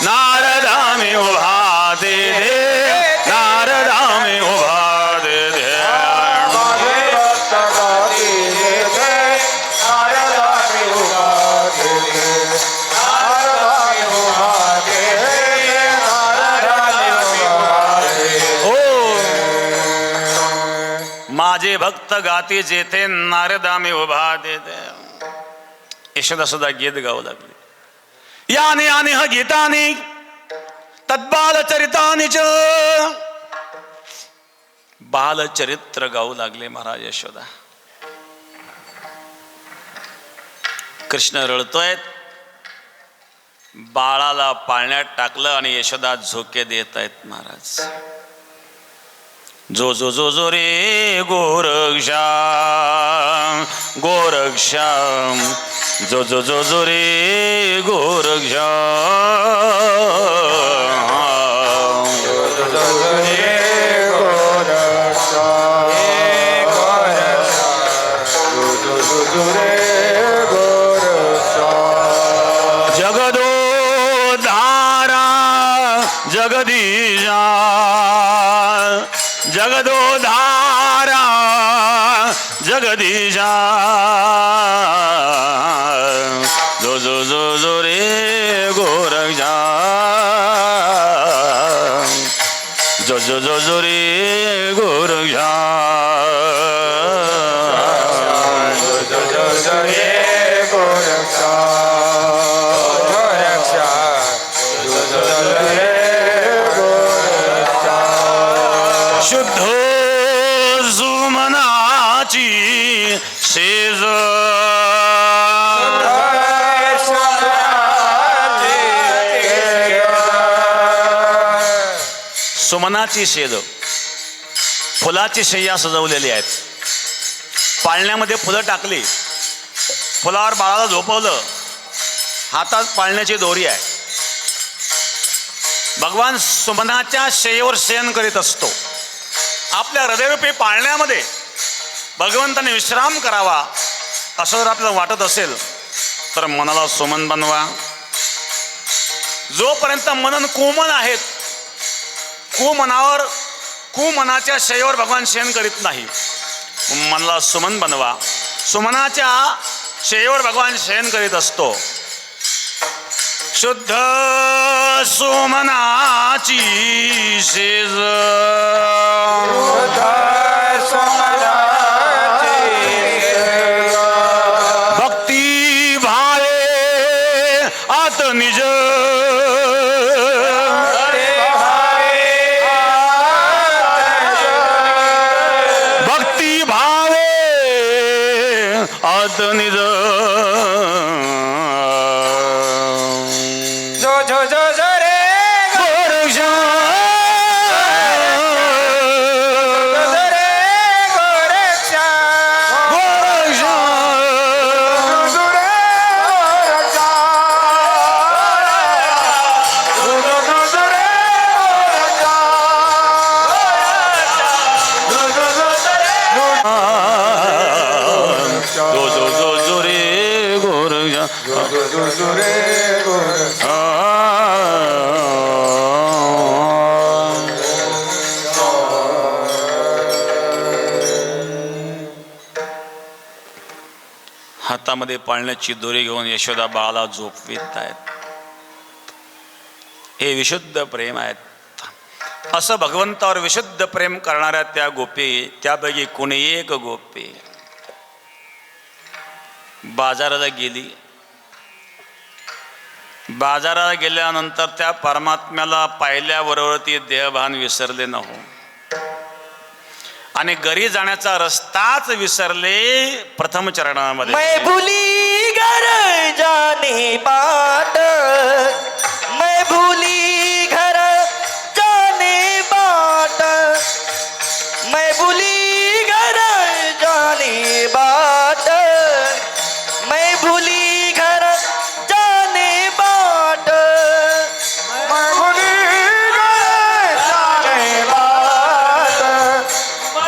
नारदामी उभा तेथे, नारदामी उभा तेथे. माझे भक्त गाती जेथे, नारदामी उभा तेथे. यशोदा सुद्धा गीत गाऊ लागली. याने याने ह गीतानि तद्बालचरितानि च. बालचरित्र गाऊ लागले महाराज यशोदा. कृष्ण रडतोय. बाळाला पाळण्यात टाकलं आणि यशोदा झोके देत आहेत महाराज. जो जो जो जो रे गोरक्षा गोरक्षा, जो जो जो जो रे गोरक्षा. जगदोधारा जगदीशा, जगदोधारा जगदीशा, जो जो जो जो रे गोरक्षा, जो जो जो जो रे गोरक्षा. शुद्ध सुमनाची सेज, सुमनाची शेज, फुलाची शय्या सजवलेली आहेत. पाळण्यामध्ये फुलं टाकली, फुलावर बाळाला झोपवलं, हातात पाळण्याची दोरी आहे. भगवान सुमनाच्या शय्येवर शयन करीत असतो. आपल्या हृदयरूपी पाळण्यामध्ये भगवंताने विश्राम करावा असं जर आपल्याला वाटत असेल तर मनाला सुमन बनवा. जोपर्यंत मनन कुमन आहेत, कुमनाच्या शय्येवर भगवान शयन करीत नाही. मनाला सुमन बनवा. सुमनाच्या शय्येवर भगवान शयन करीत असतो. शुद्ध सुमनाची शेज, भक्ती भावे आत निज, भक्ती भावे आत निज. हातामध्ये पाळण्याची दोरी घेऊन यशोदा बाळाला झोपवित आहेत. हे विशुद्ध प्रेम आहेत. असं भगवंतावर विशुद्ध प्रेम करणाऱ्या त्या गोपी, त्यापैकी कोणी एक गोपी बाजाराला गेली. बाजाराला गेल्यानंतर त्या परमात्म्याला पाहिल्याबरोबर ती देहभान विसरले नव्हो आणि घरी जाण्याचा रस्ताच विसरले. प्रथम चरणामध्ये मैं भूली घर जाने बाट, मैं भूली घर जाने बाट, मैं भूली घर जाने बाट, मैं भूली घर जाने बाट, मैं भूली घर जाने बाट,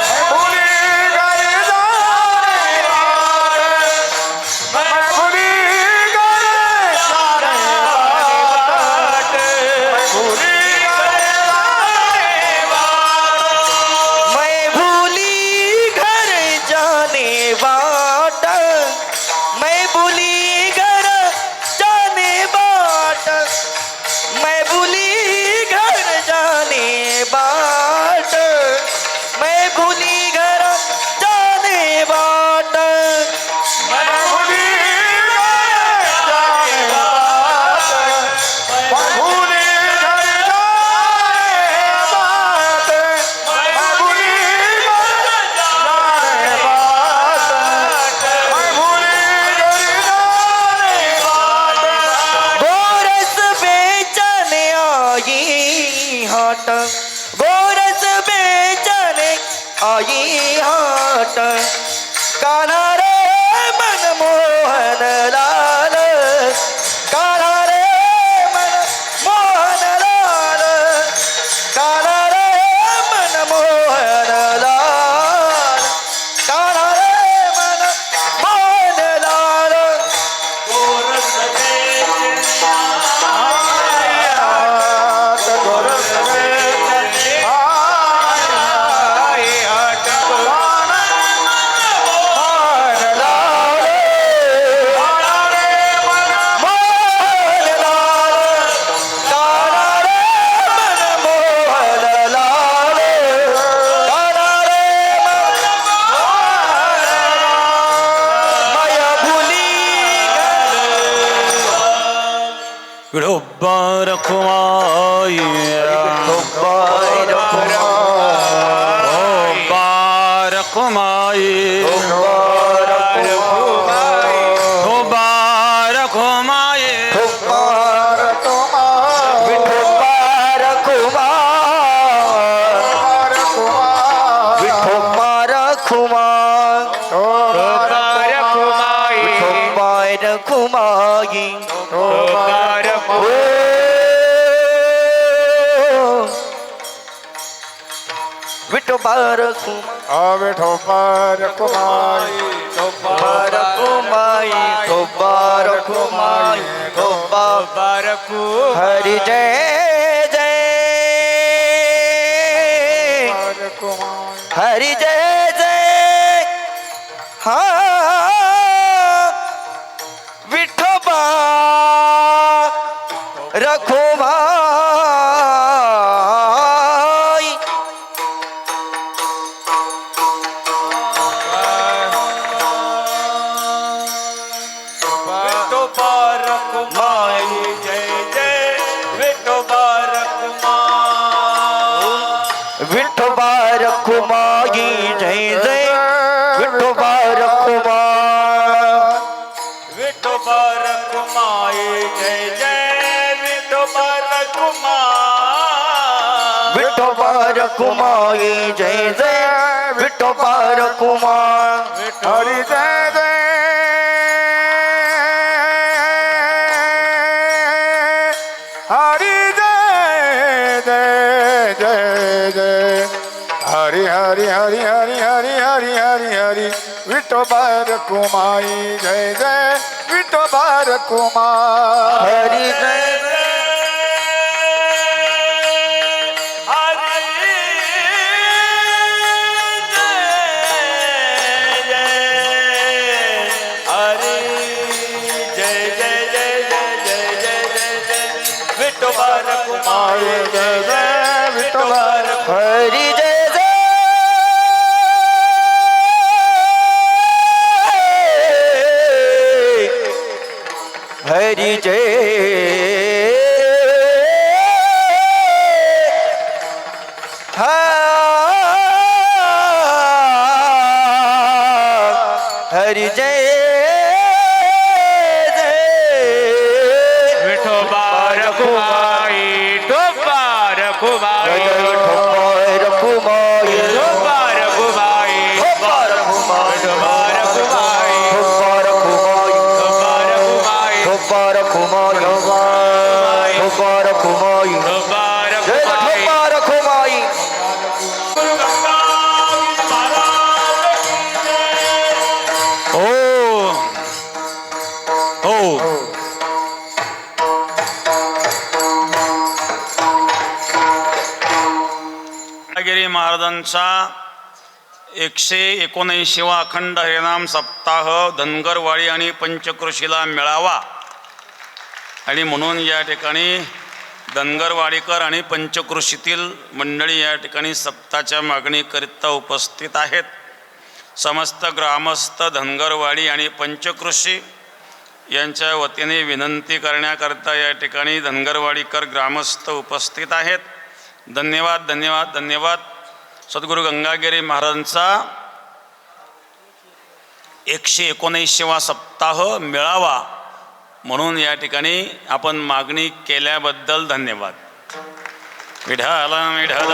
मैं भूली घर जाने बाट, मैं भूली घर जाने बाट, विठोबा रखुमाई विठोबा रखुमाई विठोबा रखुमाई विठोबा रखुमा रखुमाई विठोबा रखुमा विठोबा रखुमाई हरि जय जय हरि जय जय हाँ विठोबा रखुमाई विठोबा रखुमाई जय जय विठोबा रखुमाई विठोबा रखुमाई जय जय विठोबा रखुमा विठोबा रखुमाई जय जय विठोबा रखुमाई विठोबा रखुमाई जय जय विठोबा रखुमा हरि जय जय हरि जय जय जय जय हरि हरि हरि हरि हरि हरि हरि हरि विठोबा रखुमाई जय जय विठोबा रखुमाई हरि जय हरि जय जय हरि जय हरि जय विठोबा रखुमाई विठोबा रखुमाई रखुमाई विठोबा रखुमाई विठोबा रखुमाई विठोबा रखुमाई विठोबा रखुमाई विठोबा रखुमाई गिरी महाराजांचा 119वा अखंड हरिनाम सप्ताह धनगरवाडी आणि पंचक्रोशीला मिळावा आणि म्हणून या ठिकाणी धनगरवाडीकर आणि पंचक्रोशीतील मंडळी या ठिकाणी सप्ताच्या मागणीकरिता उपस्थित आहेत. समस्त ग्रामस्थ धनगरवाडी आणि पंचक्रोशी यांच्या वतीने विनंती करण्याकरता या ठिकाणी धनगरवाडीकर ग्रामस्थ उपस्थित आहेत. धन्यवाद धन्यवाद धन्यवाद. सद्गुरू गंगागिरी महाराजांचा 119वा सप्ताह मिळावा म्हणून या ठिकाणी आपण मागणी केल्याबद्दल धन्यवाद. विठ्ठल विठ्ठल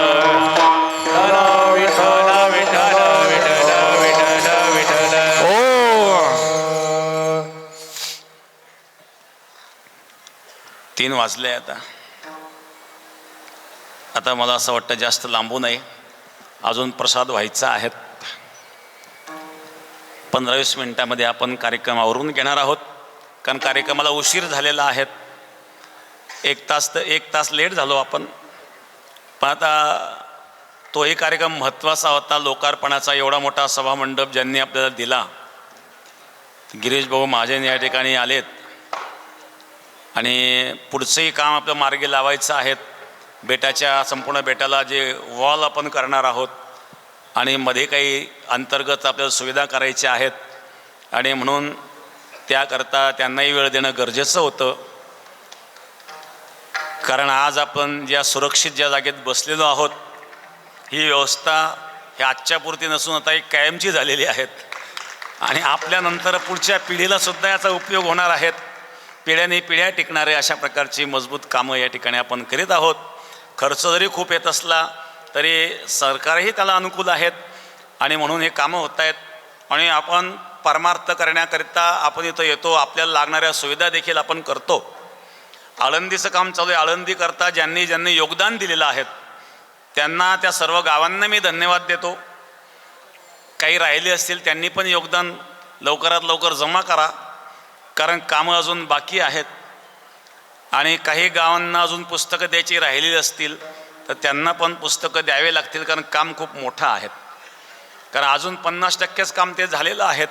विठ्ठल विठ्ठल विठ्ठल विठ्ठल विठ्ठल. हो 3 वाजले आता मला असं वाटतं जास्त लांबू नये. अजून प्रसाद व्हायचा आहेत. 15-20 मिनिटामध्ये आपण कार्यक्रम आवरून घेणार आहोत कारण कार्यक्रमाला उशीर झालेला आहे. 1 तास लेट झालो आपण. पण आता तोही कार्यक्रम महत्त्वाचा होता. लोकार्पणाचा एवढा मोठा सभामंडप ज्यांनी आपल्याला दिला. गिरीश भाऊ महाजन या ठिकाणी आलेत आणि पुढचंही काम आपलं मार्गी लावायचं आहेत. बेटाच्या संपूर्ण बेटाला जे वॉल आपण करणार आहोत आणि मध्ये काही अंतर्गत आपल्याला सुविधा करायच्या आहेत आणि म्हणून त्याकरता त्यांनाही वेळ देणं गरजेचं होतं. कारण आज आपण ज्या सुरक्षित ज्या जागेत बसलेलो आहोत, ही व्यवस्था ही आजच्या पुरती नसून आता एक कायमची झालेली आहेत आणि आपल्यानंतर पुढच्या पिढीला सुद्धा याचा उपयोग होणार आहेत. पिढ्याने पिढ्या टिकणारे अशा प्रकारची मजबूत कामं या ठिकाणी आपण करीत आहोत. खर्च जरी खूप येत असला तरी सरकारही त्याला अनुकूल आहेत आणि म्हणून हे कामं होत आहेत. आणि आपण परमार्थ करण्याकरिता आपण इथं येतो, आपल्याला लागणाऱ्या सुविधा देखील आपण करतो. आळंदीचं काम चालू आहे. आळंदीकरता ज्यांनी ज्यांनी योगदान दिलेलं आहे त्यांना, त्या सर्व गावांना मी धन्यवाद देतो. काही राहिले असतील त्यांनी पण योगदान लवकरात लवकर जमा करा, कारण कामं अजून बाकी आहेत. आणि काही गावांना अजून पुस्तकं द्यायची राहिलेली असतील तर त्यांना पण पुस्तकं द्यावे लागतील, कारण काम खूप मोठं आहे. कारण अजून 50%च काम ते झालेलं आहेत.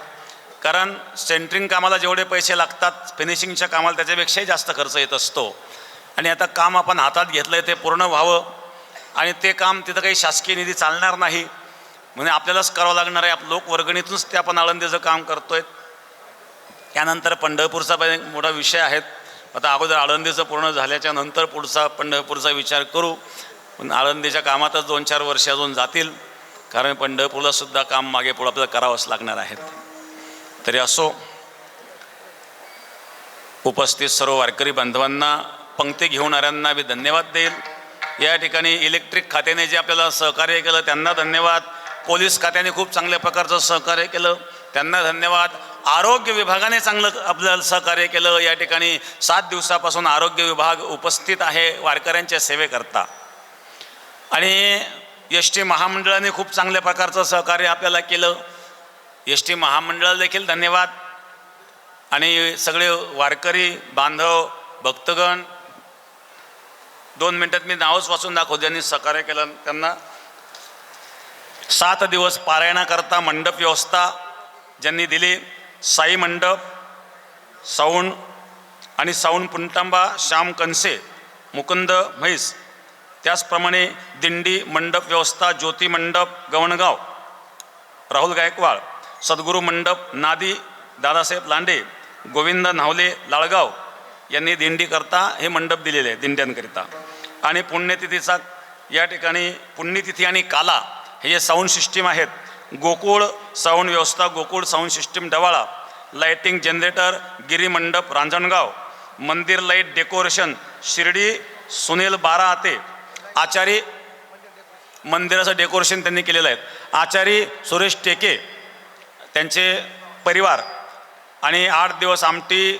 कारण सेंटरिंग कामाला जेवढे पैसे लागतात, फिनिशिंगच्या कामाला त्याच्यापेक्षाही जास्त खर्च येत असतो. आणि आता काम आपण हातात घेतलं आहे ते पूर्ण व्हावं, आणि ते काम तिथं काही शासकीय निधी चालणार नाही, म्हणजे आपल्यालाच करावं लागणार आहे. लोकवर्गणीतूनच ते आपण आळंदीचं काम करतोय. त्यानंतर पंढरपूरचा पण एक मोठा विषय आहे. आता अगोदर आळंदीचं पूर्ण झाल्याच्या नंतर पुढचा पंढरपूरचा विचार करू. पण आळंदीच्या कामातच 2-4 वर्ष अजून जातील, कारण पंढरपूरला सुद्धा काम मागे पुढं आपल्याला करावंच लागणार आहेत. तरी असो, उपस्थित सर्व वारकरी बांधवांना, पंक्ती घेऊणाऱ्यांना मी धन्यवाद देईल. या ठिकाणी इलेक्ट्रिक खात्याने जे आपल्याला सहकार्य केलं त्यांना धन्यवाद. पोलीस खात्याने खूप चांगल्या प्रकारचं सहकार्य केलं, त्यांना धन्यवाद. आरोग्य विभागाने चांगलं आपल्याला सहकार्य केलं. या ठिकाणी 7 दिवसापासून आरोग्य विभाग उपस्थित आहे वारकऱ्यांच्या सेवेकरता. आणि एस टी महामंडळाने खूप चांगल्या प्रकारचं सहकार्य आपल्याला केलं. एस टी महामंडळाला देखील धन्यवाद. आणि सगळे वारकरी बांधव, भक्तगण, 2 मिनिटात मी नावच वाचून दाखवतो ज्यांनी सहकार्य केलं त्यांना. 7 दिवस पारायणाकरता मंडप व्यवस्था ज्यांनी दिली, साई मंडप, साऊंड आणि साऊंड पुंटांबा, श्याम कनसे, मुकुंद म्हैस. त्याचप्रमाणे दिंडी मंडप व्यवस्था, ज्योती मंडप गवणगाव, राहुल गायकवाड. सद्गुरू मंडप नादी, दादासाहेब लांडे, गोविंद नावले लाळगाव यांनी दिंडीकरता हे मंडप दिलेले आहे दिंड्यांकरिता. आणि पुण्यतिथीचा या ठिकाणी पुण्यतिथी आणि काला हे जे साऊंड सिस्टीम आहेत, गोकुळ साऊंड व्यवस्था, गोकुळ साऊंड सिस्टीम डवाळा, लाइटिंग जनरेटर गिरीमंडप रांजणगाव, मंदिर लाईट डेकोरेशन शिर्डी सुनील बारा आते, आचारी मंदिराचं डेकोरेशन त्यांनी केलेलं आहे, आचारी सुरेश टेके त्यांचे परिवार. आणि 8 दिवस आमटी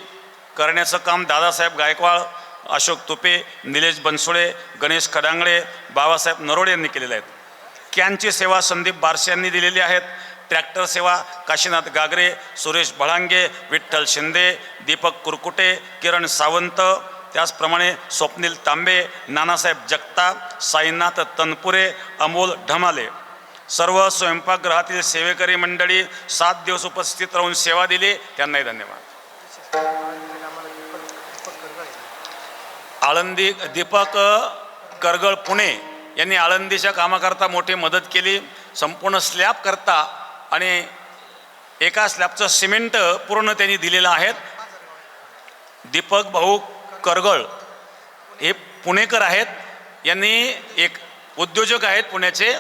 करण्याचं काम दादासाहेब गायकवाड, अशोक तुपे, निलेश बनसोडे, गणेश खडांगळे, बाबासाहेब नरोडे यांनी केलेले आहेत. कॅनची सेवा संदीप बारसे यांनी दिलेली आहेत. ट्रॅक्टर सेवा काशीनाथ गागरे, सुरेश भळांगे, विठ्ठल शिंदे, दीपक कुरकुटे, किरण सावंत, त्याचप्रमाणे स्वप्नील तांबे, नानासाहेब जगताप, साईनाथ तनपुरे, अमोल ढमाले. सर्व स्वयंपाकगृहातील सेवेकरी मंडळी 7 दिवस उपस्थित राहून सेवा दिली, त्यांनाही धन्यवाद. आळंदी दीपक करगळ पुणे यांनी आळंदीच्या कामाकरता मोठी मदत केली, संपूर्ण स्लॅब करता. आणि एका स्लॅबचं सिमेंट पूर्ण त्यांनी दिलेलं आहे. दीपक भाऊ करगळ हे पुणेकर आहेत, यांनी एक उद्योजक आहेत पुण्याचे.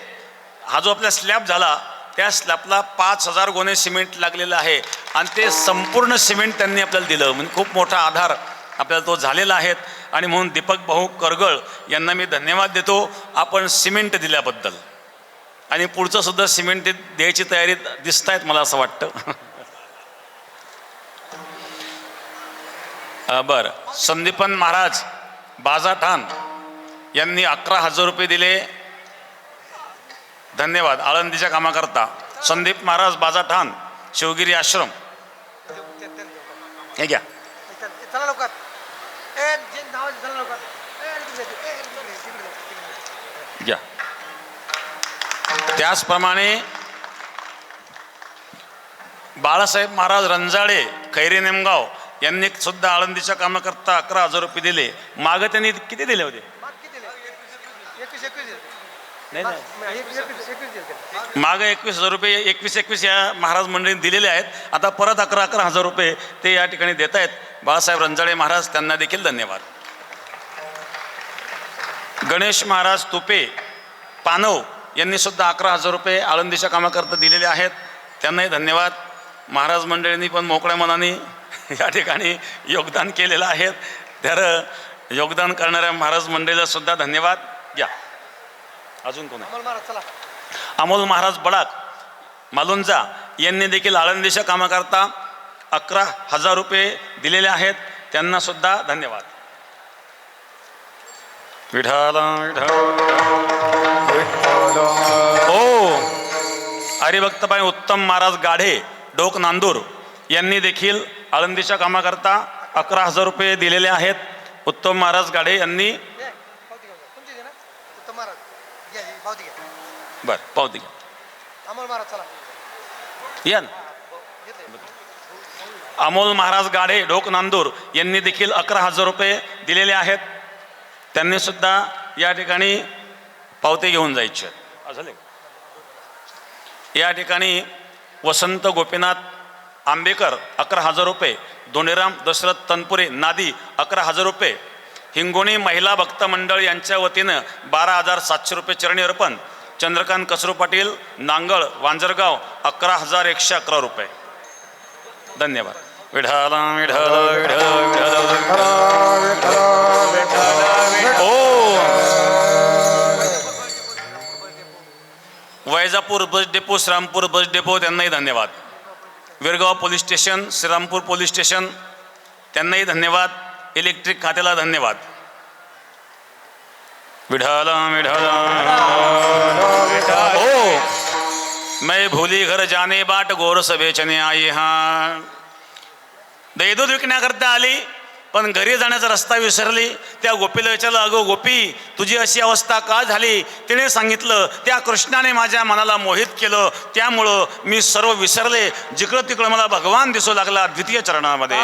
हा जो आपला स्लॅब झाला त्या स्लॅबला 5000 गोणे सिमेंट लागलेलं आहे आणि ते संपूर्ण सिमेंट त्यांनी आपल्याला दिलं, म्हणजे खूप मोठा आधार आपल्याला तो झालेला आहे. आणि म्हणून दीपक भाऊ करगळ यांना मी धन्यवाद देतो आपण सिमेंट दिल्याबद्दल. आणि पुढचं सुद्धा सिमेंट द्यायची तयारी दिसत आहेत मला असं वाटतं. बरं, संदीपन महाराज बाजाठाण यांनी 11,000 रुपये दिले, धन्यवाद आळंदीच्या कामाकरता. संदीप महाराज बाजाठाण, शिवगिरी आश्रम. हे घ्या. घ्या. त्याचप्रमाणे बाळासाहेब महाराज रंजाळे, खैरी नेमगाव यांनी सुद्धा आळंदीच्या कामाकरता 11,000 रुपये दिले. मागं त्यांनी किती दिले होते? मागं 21,000 रुपये 21 या महाराज मंडळीने दिलेले आहेत. आता परत 11,000 रुपये ते या ठिकाणी देत आहेत बाळासाहेब रंजाळे महाराज, त्यांना देखील धन्यवाद. गणेश महाराज तुपे पानव यांनी सुद्धा 11,000 रुपये आळंदीच्या कामाकरता दिलेले आहेत. त्यांनाही धन्यवाद. महाराज मंडळींनी पण मोकळ्या मनाने या ठिकाणी योगदान केलेलं आहे. तर योगदान करणाऱ्या महाराज मंडळीला सुद्धा धन्यवाद. घ्या अजून कोण आहे? अमोल महाराज बडाक मालुंजा यांनी देखील आळंदीच्या कामाकरता 11,000 रुपये दिलेले आहेत. त्यांना सुद्धा धन्यवाद. विठाला हो हरिभक्तबाई उत्तम महाराज गाढे डोक नांदूर यांनी देखील आळंदीच्या कामाकरता 11,000 रुपये दिलेले आहेत. उत्तम महाराज गाढे यांनी बर पावती घ्या या ना. अमोल महाराज गाढे ढोक नांदूर यांनी देखील 11,000 रुपये दिलेले आहेत. त्यांनी सुद्धा या ठिकाणी पावते घेऊन जायचे झाले. या ठिकाणी वसंत गोपीनाथ आंबेकर 11,000 रुपये. दोनेराम दशरथ तनपुरे नादी 11,000 रुपये. हिंगोणी महिला भक्त मंडळ यांच्या वतीनं 12,700 रुपये चरणी अर्पण. चंद्रकांत कसरू पाटील नांगळ वांजरगाव 11,111 रुपये. धन्यवाद. Vitthala Vitthala Vitthala Vaijapur bus depot Shrirampur bus depot त्यांनाही धन्यवाद. Virgaon police station Shrirampur police station त्यांनाही धन्यवाद. इलेक्ट्रिक खात्याला धन्यवाद. विठाला विठाला हो मैं भूली घर जाने बाट गोर सभेचने आई. हा दूध विकण्याकरता आली पण घरी जाण्याचा रस्ता विसरली. त्या गोपीला विचारलं अगो गोपी तुझी अशी अवस्था का झाली. तिने सांगितलं त्या कृष्णाने माझ्या मनाला मोहित केलं त्यामुळं मी सर्व विसरले. जिकडं तिकडं मला भगवान दिसू लागला द्वितीय चरणामध्ये.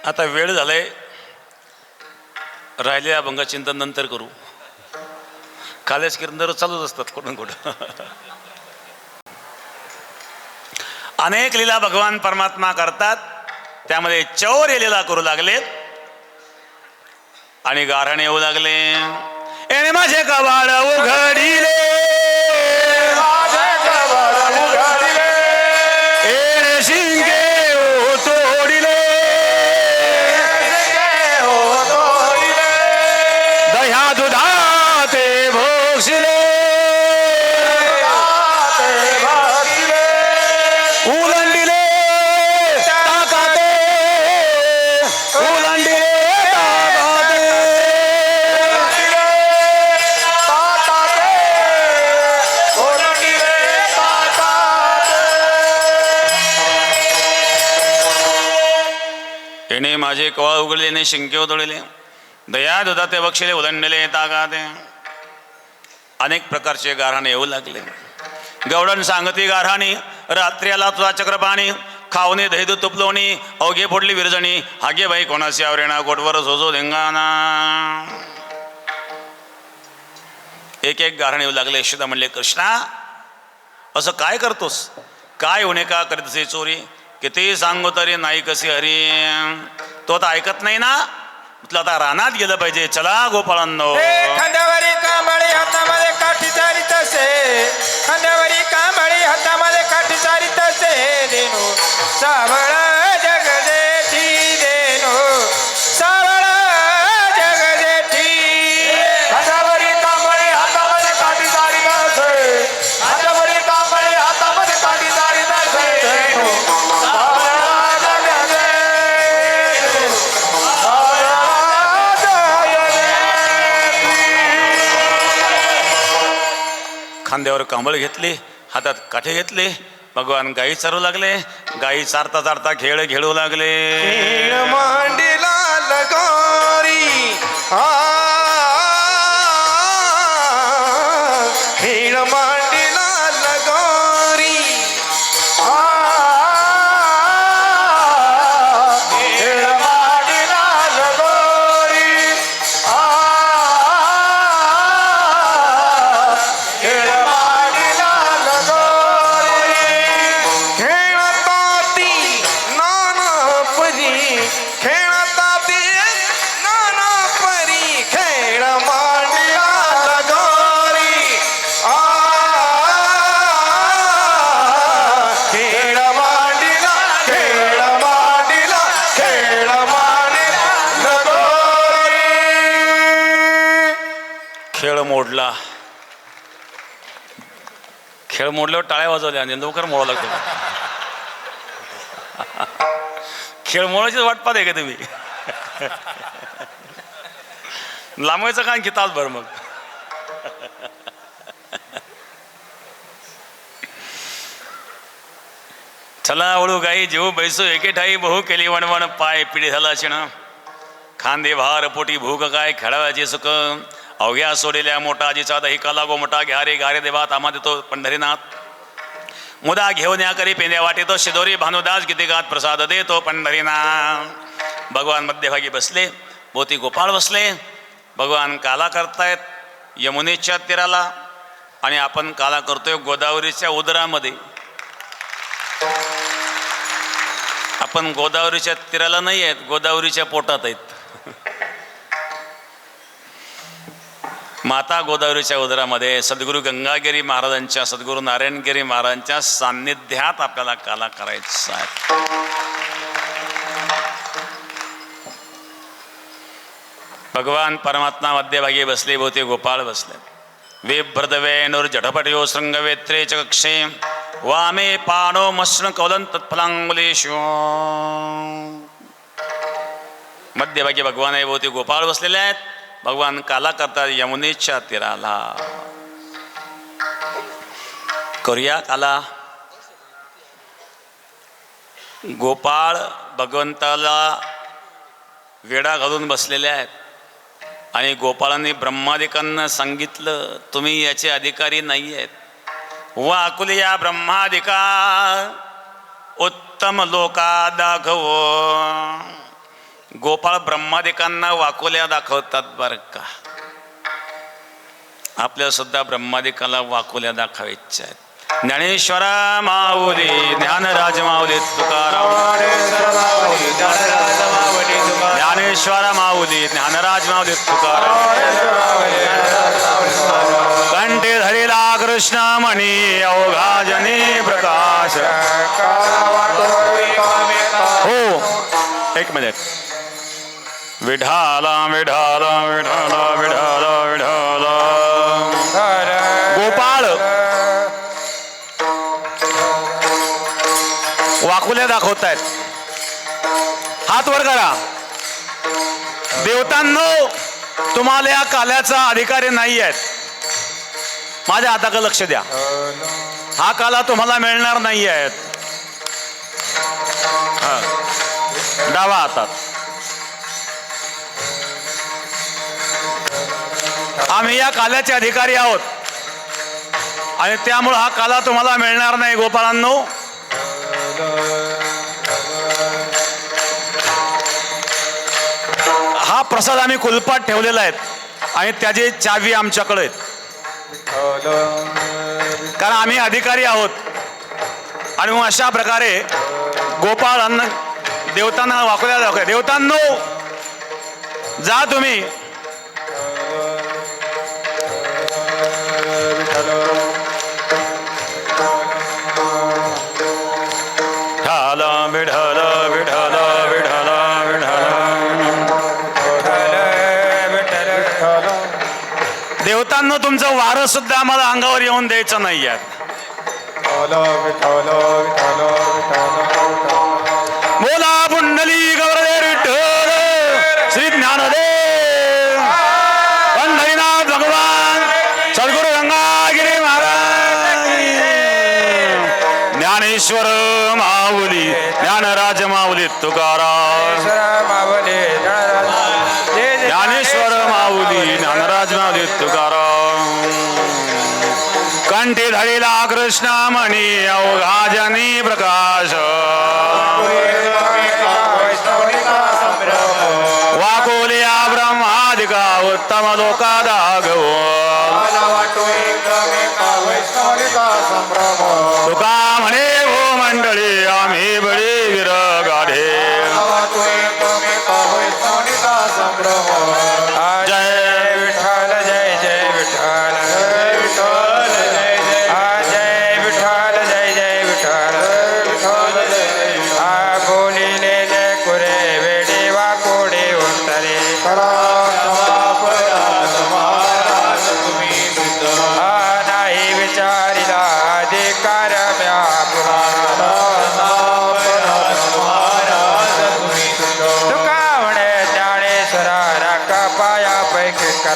आता वेळ झालाय. राहिलेल्या अभंगाचिंतन नंतर करू. कालेज किरंदर चालूच असतात कुठून कुठं. अनेक लीला भगवान परमात्मा करतात. त्यामध्ये चौर्य लीला करू लागलेत आणि गारहाणे येऊ लागले. एने माझे कवाड उघडिले एने शिंगे तोडिले दह्या दुधाते भोगशिले उलंडिले टाकाते उलंडिले एने माझे कवा उघडले ने शिंके उधळले दया दुधाते बक्षिले उलंडले तागाते. अनेक प्रकारचे गारहाणे येऊ लागले. गवडण सांगती गारहाणी रात्री आला तुझा चक्रपाणी खावणे दहीदू तुपलोणी अवघे फोडली विरजणी हागे बाई कोणाशी आवरेणा गोटवर झोझो धिंगाणा. एक एक गारहाणे येऊ लागले. यशोदा म्हणले कृष्णा असं काय करतोस. काय होणे का करीतसे चोरी किती सांगू तरी नाही कशी हरी. तो आता ऐकत नाही ना. म्हटलं आता रानात गेलं पाहिजे. चला गोपाळांनो खांद्यावरी कांबळी हातामध्ये काठी चारित से खांद्यावरी कांबळी हातामध्ये काठी चारित से देनो सावळ जग जेठी देनो सावळ जग जेठी हातावरी कांबळे हातामध्ये काठी चारित असे हातावरी कांबळे हातामध्ये काठी चारित असे खांद्यावर कांबळ घेतली, हातात काठे घेतले, भगवान गायी चारू लागले. गायी चारता चारता खेळ खेळू लागले. मांडीला लगोरी खेळ मांडीला लगोरी खेळ मांडीला लगोरी खेळ मांडीला लगोरी खेळताती नाना परी खेळताती नाना परी खेळ मांडीला लगोरी खेळ मांडीला खेळ मांडीला खेळ मांडीला लगोरी खेळ मोडला. खेळ मोडल्यावर टाळ्या वाजवल्या आणि लवकर मोडा लागतो. खेळ मोडायचीच वाट पाहते का तुम्ही? लांबवायचं काय की तासभर मग. चला वळू गाई जेऊ बैसो एके ठाई बहु केली वणवण पाय पिढी झाला शिण खांदे भार पोटी भूक काय खेळावायचे सुख अवघ्या सोडेल्या मोठा आजीचा दही काला गो मोठा घ्या रे गारे देवा तामा देतो पंढरीनाथ मुदा घेऊन या करी पेंद्या वाटेतो शिदोरी भानुदास गीतिगात प्रसाद देतो पंढरीनाथ. भगवान मध्यभागी बसले, भोवती गोपाळ बसले. भगवान काला करतायत यमुनेच्या तीराला आणि आपण काला करतोय गोदावरीच्या उदरामध्ये. आपण गोदावरीच्या तीराला नाही आहेत, गोदावरीच्या पोटात आहेत. माता गोदावरीच्या उदरामध्ये सद्गुरू गंगागिरी महाराजांच्या सद्गुरू नारायणगिरी महाराजांच्या सान्निध्यात आपल्याला काला करायचा आहे. भगवान परमात्मा मध्यभागी बसले, भोवती गोपाळ बसले. विभ्रदवेनुर जठपटयो शृंगवेत्रे च कक्षे वामे पाणो मस्न कौलन तत्फलांगुलेशु. मध्यभागी भगवान आहे, भोवती गोपाळ बसलेले आहेत. भगवान काला करतात यमुनेच्या तीराला. करूया काला. गोपाळ भगवंताला वेडा घालून बसलेले आहेत आणि गोपाळांनी ब्रह्मादिकांना सांगितलं तुम्ही याचे अधिकारी नाही आहेत. वाकुलिया ब्रह्मादिका उत्तम लोका दाखवो. गोपाळ ब्रह्मादिकांना वाकोल्या दाखवतात बर का. आपल्या सुद्धा ब्रह्मादिकाला वाकोल्या दाखवायच्या आहेत. ज्ञानेश्वरा माऊली ज्ञानराज माऊली तुकाराम ज्ञानेश्वरा माऊली ज्ञानराज माऊली तुकाराम. कंठे धरिला कृष्ण मणी अवघा जनी प्रकाश. हो एक मिनिट. विठाला विठाला विठाला विठाला विठाला. गोपाळ वाकुल्या दाखवतायत. हात वर करा. देवतांनो तुम्हाला या काल्याचा अधिकारी नाही आहेत. माझ्या हाताकडे लक्ष द्या. हा काला तुम्हाला मिळणार नाही आहेत. डावा हातात. आम्ही या काल्याचे अधिकारी आहोत आणि त्यामुळे हा काला तुम्हाला मिळणार नाही. गोपाळांनो हा प्रसाद आम्ही कुलपात ठेवलेला आहे आणि त्याची चावी आमच्याकडे आहेत. कारण आम्ही अधिकारी आहोत आणि मग अशा प्रकारे गोपाळांना देवतांना वाकल्या दाखव. देवतांनो जा तुम्ही. देवतांनो तुमचं वारं सुद्धा आम्हाला अंगावर येऊन द्यायचं नाही आहे. बोला पुंडली गौरदेव विठ्ठल श्री ज्ञानदेव पंढरीनाथ भगवान सद्गुरु गंगागिरी महाराज ज्ञानेश्वर माऊली ज्ञानराज माऊली तुकाराम ज्ञानेश्वर माऊली ज्ञानराज माऊली तुकाराम कंठी धरिला कृष्णामणी अवघा जनी प्रकाश वाकोलिया ब्रह्मादिका उत्तम लोकादागव तुका म्हणे हो मंडळी आम्ही बळी विरगाढे जय विठ्ठल जय जय विठ्ठल जय विठ्ठल जय जय विठ्ठल बोलिले जय कुरे वेडे वा कोडे उत्तरे नाही विचारिला अधिकार म्या पुरा